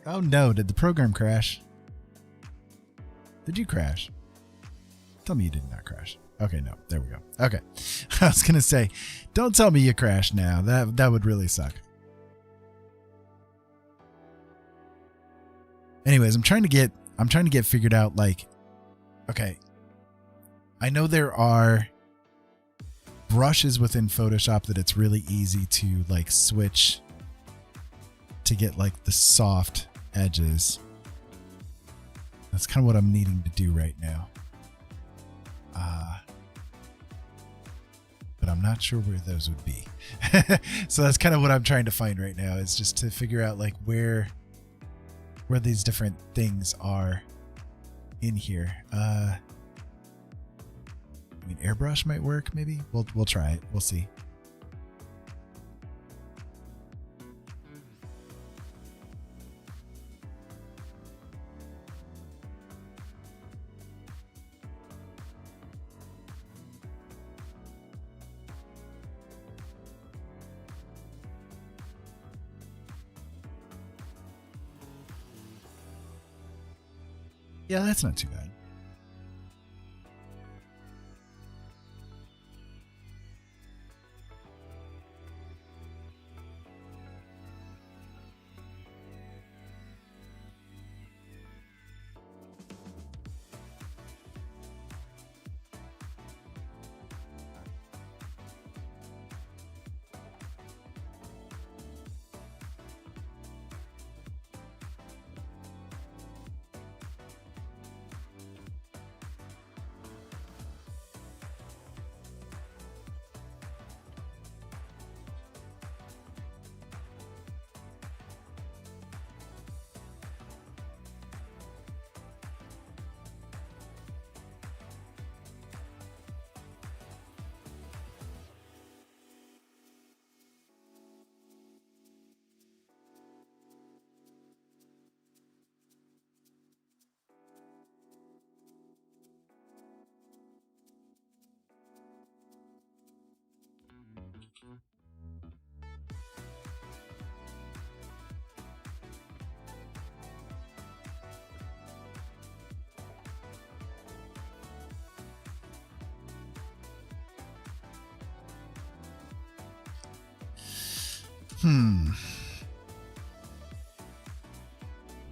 S1: Oh no, did the program crash? Did you crash? Tell me you did not crash. Okay, no, there we go. Okay. I was going to say, don't tell me you crashed now. That would really suck. Anyways, I'm trying to get figured out, like, okay, I know there are brushes within Photoshop that it's really easy to like switch to get like the soft edges. That's kind of what I'm needing to do right now. But I'm not sure where those would be. So that's kind of what I'm trying to find right now, is just to figure out like where these different things are in here. I mean, airbrush might work. Maybe we'll try it. We'll see. Yeah, that's not too bad.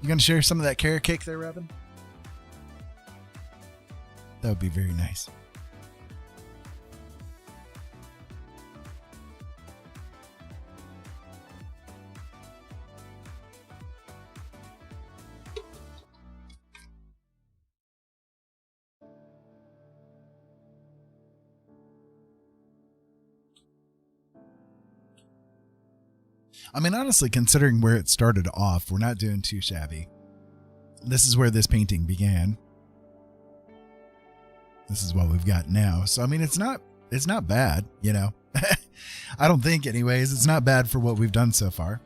S1: You gonna share some of that carrot cake there, Robin? That would be very nice. I mean, honestly, considering where it started off, we're not doing too shabby. This is where this painting began. This is what we've got now. So, I mean, it's not bad, you know. I don't think, anyways. It's not bad for what we've done so far.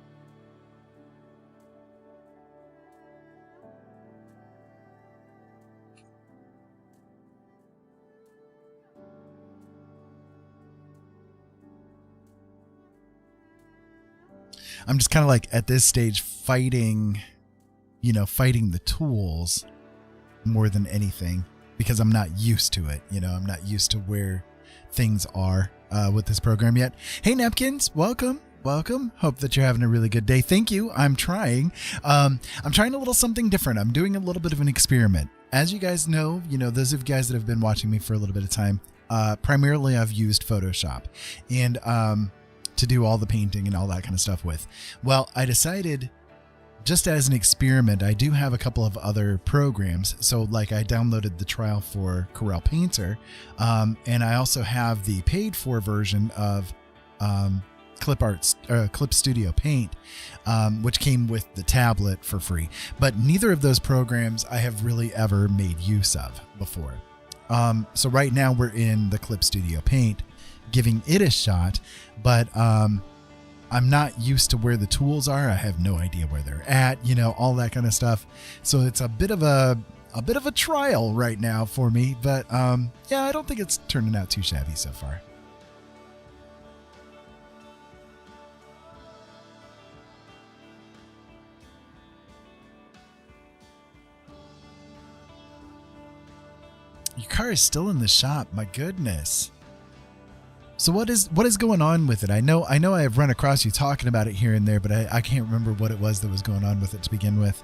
S1: I'm just kind of like at this stage fighting the tools more than anything, because I'm not used to it. I'm not used to where things are with this program yet. Hey, Napkins, welcome. Hope that you're having a really good day. Thank you. I'm trying a little something different. I'm doing a little bit of an experiment. As you guys know, those of you guys that have been watching me for a little bit of time, primarily I've used Photoshop and to do all the painting and all that kind of stuff with. Well, I decided, just as an experiment, I do have a couple of other programs. So like I downloaded the trial for Corel Painter, and I also have the paid for version of Clip Studio Paint, which came with the tablet for free. But neither of those programs I have really ever made use of before. So right now we're in the Clip Studio Paint, giving it a shot, but I'm not used to where the tools are. I have no idea where they're at, all that kind of stuff. So it's a bit of a trial right now for me, but yeah, I don't think it's turning out too shabby so far. Your car is still in the shop. My goodness. So what is going on with it? I know I have run across you talking about it here and there, but I can't remember what it was that was going on with it to begin with.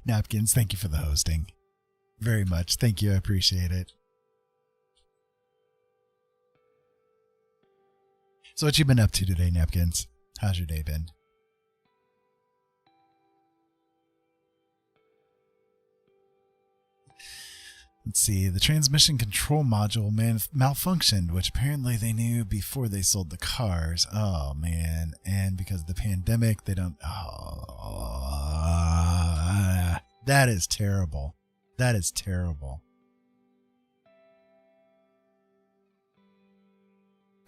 S1: Napkins, thank you for the hosting. Very much. Thank you. I appreciate it. So what you been up to today, Napkins? How's your day been? Let's see. The transmission control module malfunctioned, which apparently they knew before they sold the cars. Oh, man. And because of the pandemic, they don't... Oh, that is terrible. That is terrible.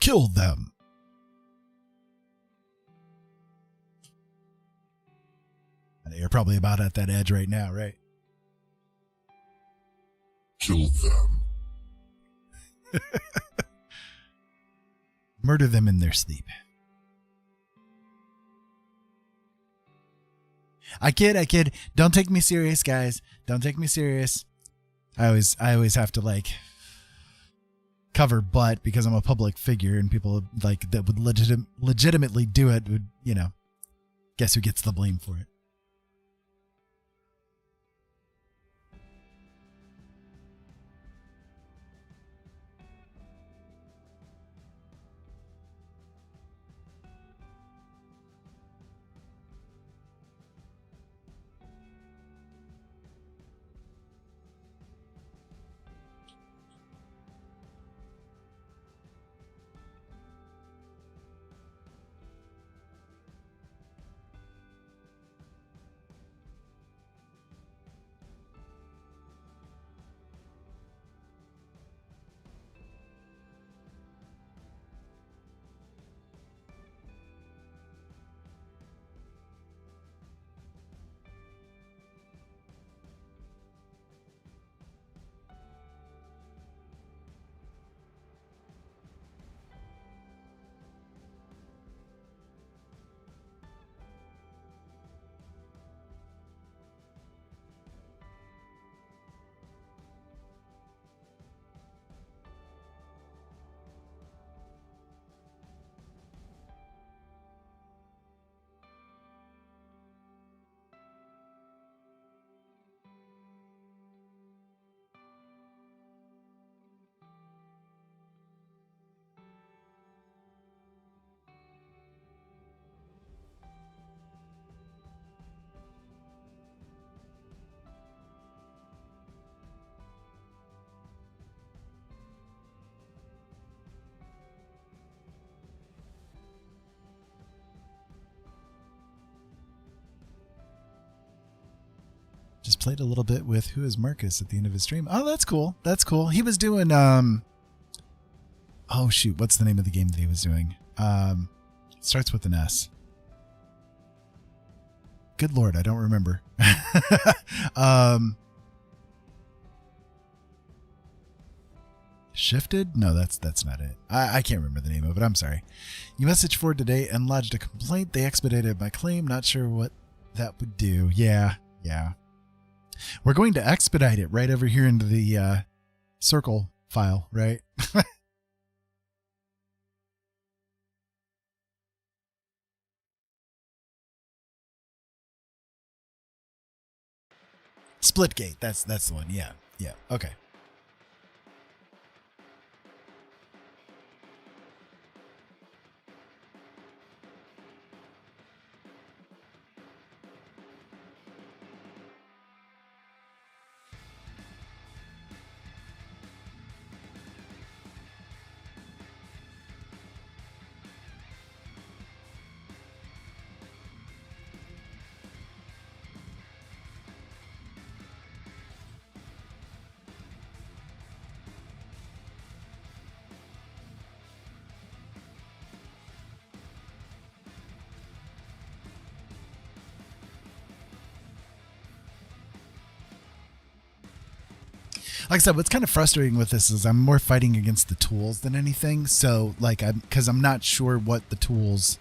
S1: Kill them. You're probably about at that edge right now, right?
S2: Kill them.
S1: Murder them in their sleep. I kid. Don't take me serious, guys. Don't take me serious. I always have to like cover butt because I'm a public figure, and people like that would legitimately do it would, guess who gets the blame for it? Just played a little bit with Who is Marcus at the end of his stream. Oh, that's cool. That's cool. He was doing oh shoot, what's the name of the game that he was doing? Starts with an S. Good Lord, I don't remember. Shifted? No, that's not it. I can't remember the name of it. I'm sorry. You messaged Ford today and lodged a complaint. They expedited my claim. Not sure what that would do. Yeah. We're going to expedite it right over here into the circle file, right? Splitgate. That's the one. Yeah. Okay. Like I said, what's kind of frustrating with this is I'm more fighting against the tools than anything. So like because I'm not sure what the tools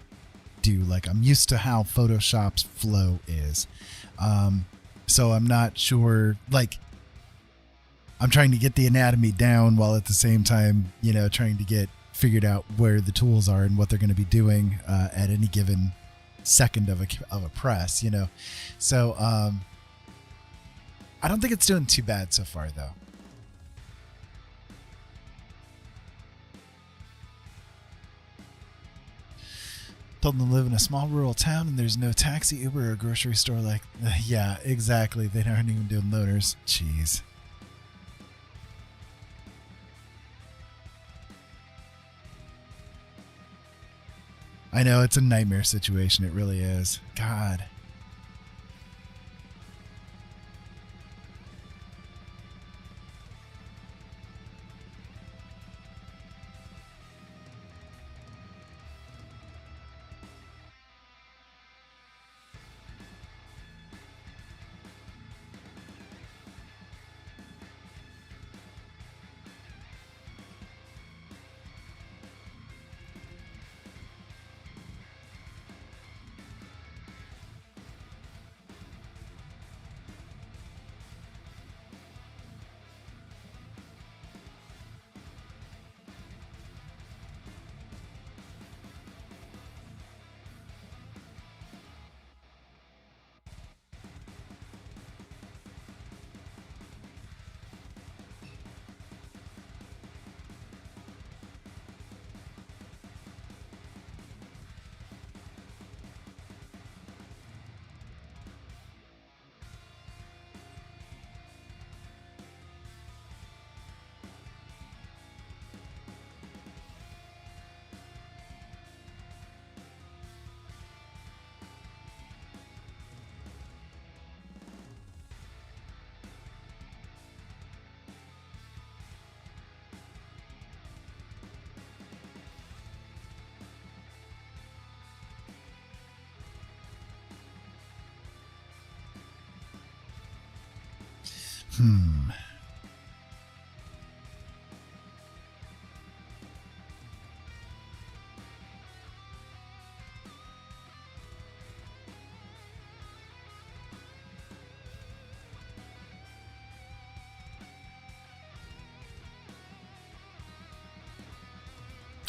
S1: do. Like I'm used to how Photoshop's flow is. So I'm not sure, like I'm trying to get the anatomy down while at the same time, trying to get figured out where the tools are and what they're going to be doing at any given second of a press, So, I don't think it's doing too bad so far, though. Told them to live in a small rural town and there's no taxi, Uber, or grocery store like... Yeah, exactly. They aren't even doing loaders. Jeez. I know, it's a nightmare situation. It really is. God.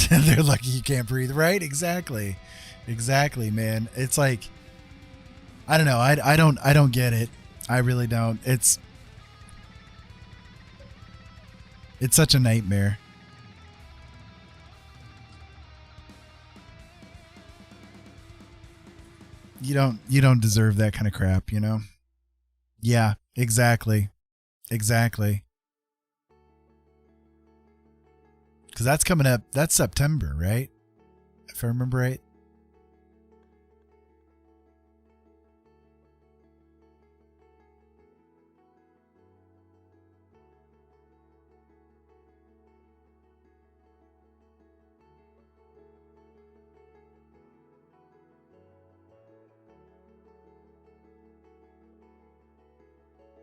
S1: They're lucky you can't breathe, right? Exactly. Exactly, man. It's like, I don't know. I don't get it. I really don't. It's such a nightmare. You don't deserve that kind of crap, you know? Yeah, exactly. Exactly. Cuz that's coming up. That's September, right? If I remember right.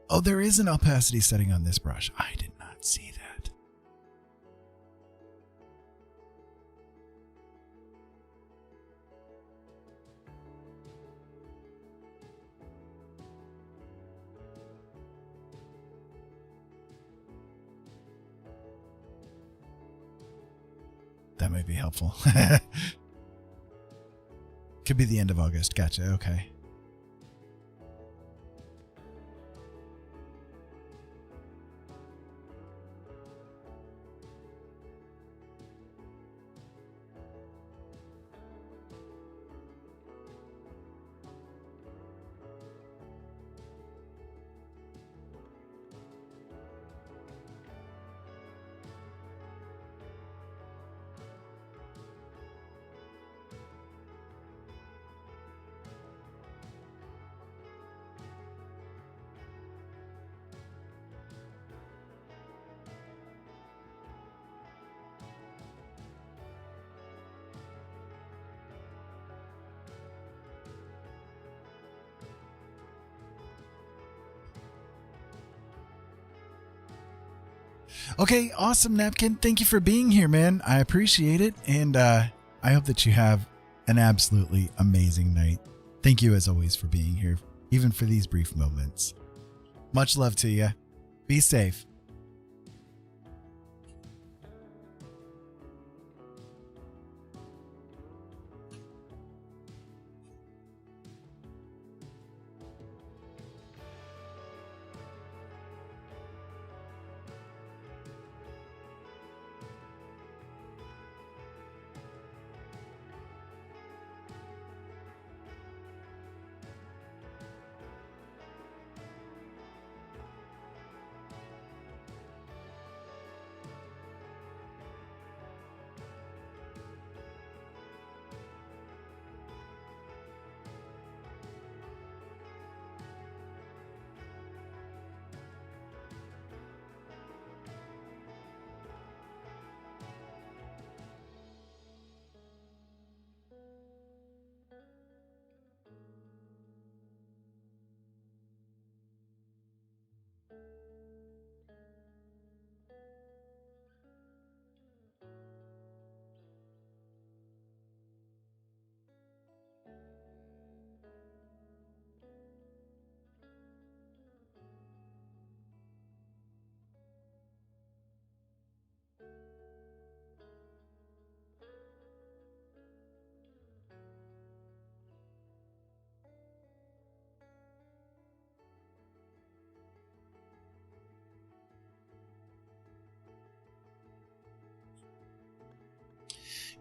S1: Oh, there is an opacity setting on this brush. I did not see that. That might be helpful. Could be the end of August. Gotcha. Okay. Okay, awesome, Napkin. Thank you for being here, man. I appreciate it. And I hope that you have an absolutely amazing night. Thank you, as always, for being here, even for these brief moments. Much love to you. Be safe.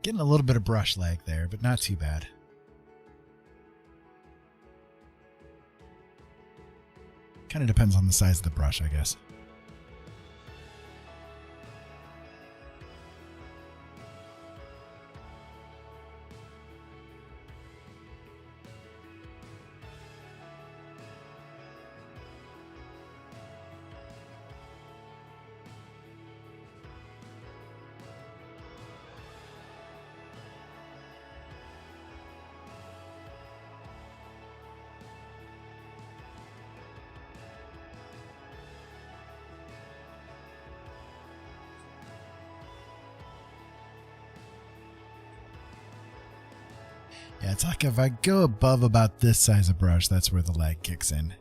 S1: Getting a little bit of brush lag there, but not too bad. Kind of depends on the size of the brush, I guess. Yeah, it's like if I go above about this size of brush, that's where the lag kicks in.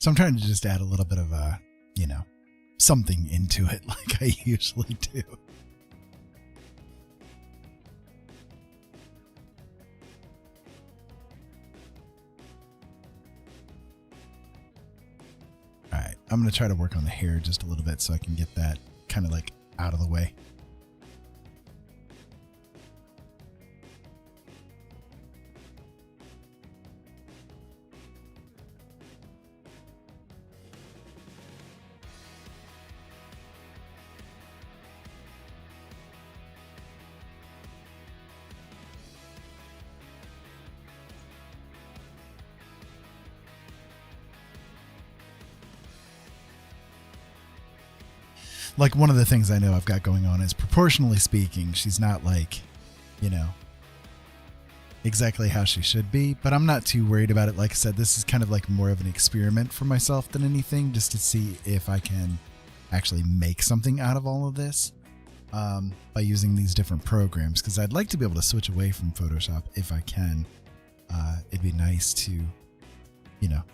S1: So I'm trying to just add a little bit of something into it like I usually do. All right, I'm going to try to work on the hair just a little bit so I can get that kind of like out of the way. Like, one of the things I know I've got going on is, proportionally speaking, she's not like, exactly how she should be, but I'm not too worried about it. Like I said, this is kind of like more of an experiment for myself than anything, just to see if I can actually make something out of all of this by using these different programs, because I'd like to be able to switch away from Photoshop if I can. It'd be nice to,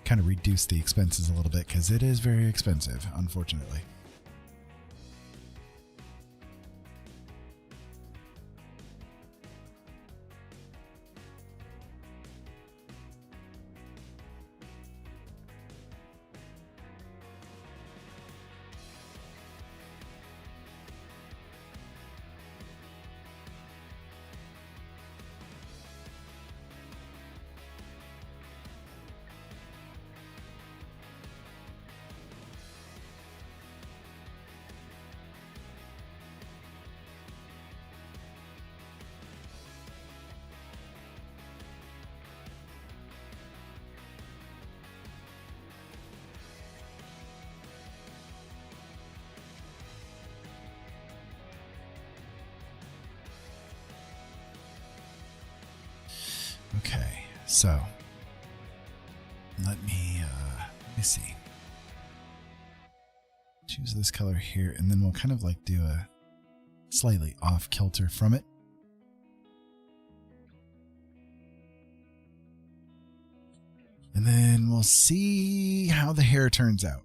S1: kind of reduce the expenses a little bit, because it is very expensive, unfortunately. Okay, so let me see. Choose this color here, and then we'll kind of like do a slightly off kilter from it. And then we'll see how the hair turns out.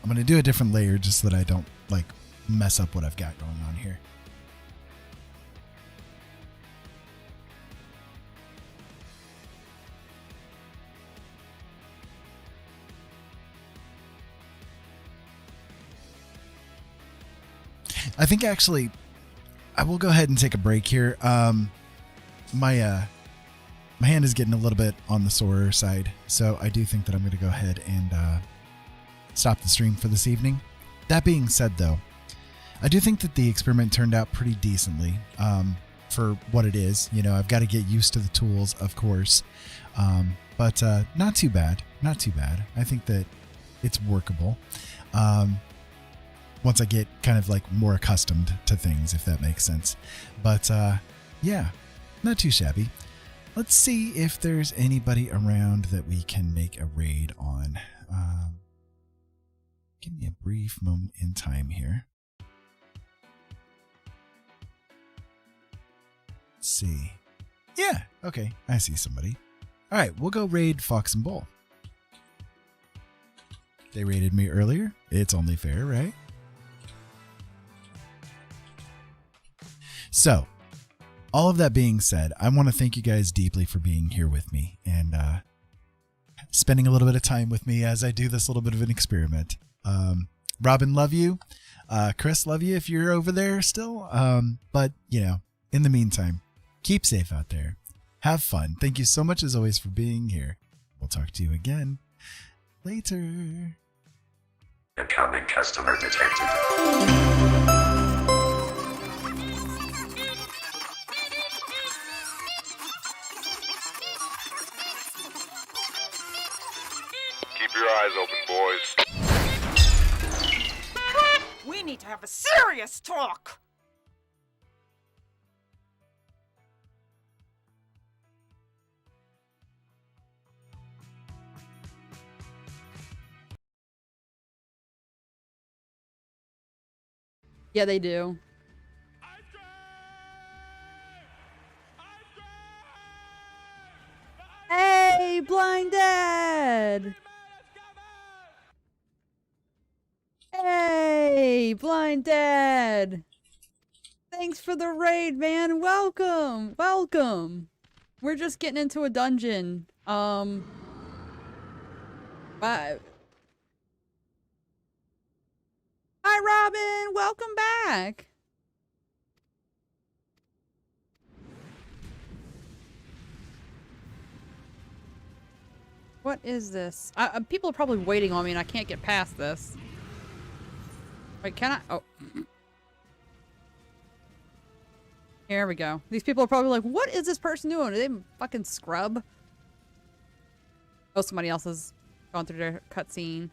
S1: I'm going to do a different layer just so that I don't like mess up what I've got going on here. I think actually I will go ahead and take a break here. My hand is getting a little bit on the sore side, so I do think that I'm going to go ahead and stop the stream for this evening. That being said, though, I do think that the experiment turned out pretty decently for what it is. I've got to get used to the tools, of course, but not too bad. Not too bad. I think that it's workable. Once I get kind of like more accustomed to things, if that makes sense. But yeah, not too shabby. Let's see if there's anybody around that we can make a raid on. Give me a brief moment in time here. Let's see. Yeah, okay, I see somebody. All right, we'll go raid Fox and Bull. They raided me earlier. It's only fair, right? So, all of that being said, I want to thank you guys deeply for being here with me and spending a little bit of time with me as I do this little bit of an experiment. Robin, love you. Chris, love you if you're over there still. But, in the meantime, keep safe out there. Have fun. Thank you so much as always for being here. We'll talk to you again later.
S2: Incoming customer detected.
S3: Keep your eyes open, boys.
S4: We need to have a serious talk.
S5: Yeah, they do. Blinded! Hey, Blinded! Thanks for the raid, man. Welcome, welcome. We're just getting into a dungeon. Bye. Hi, Robin. Welcome back. What is this? People are probably waiting on me and I can't get past this. Wait, can I? Oh. Here we go. These people are probably like, what is this person doing? Are they fucking scrub? Oh, somebody else has gone through their cutscene.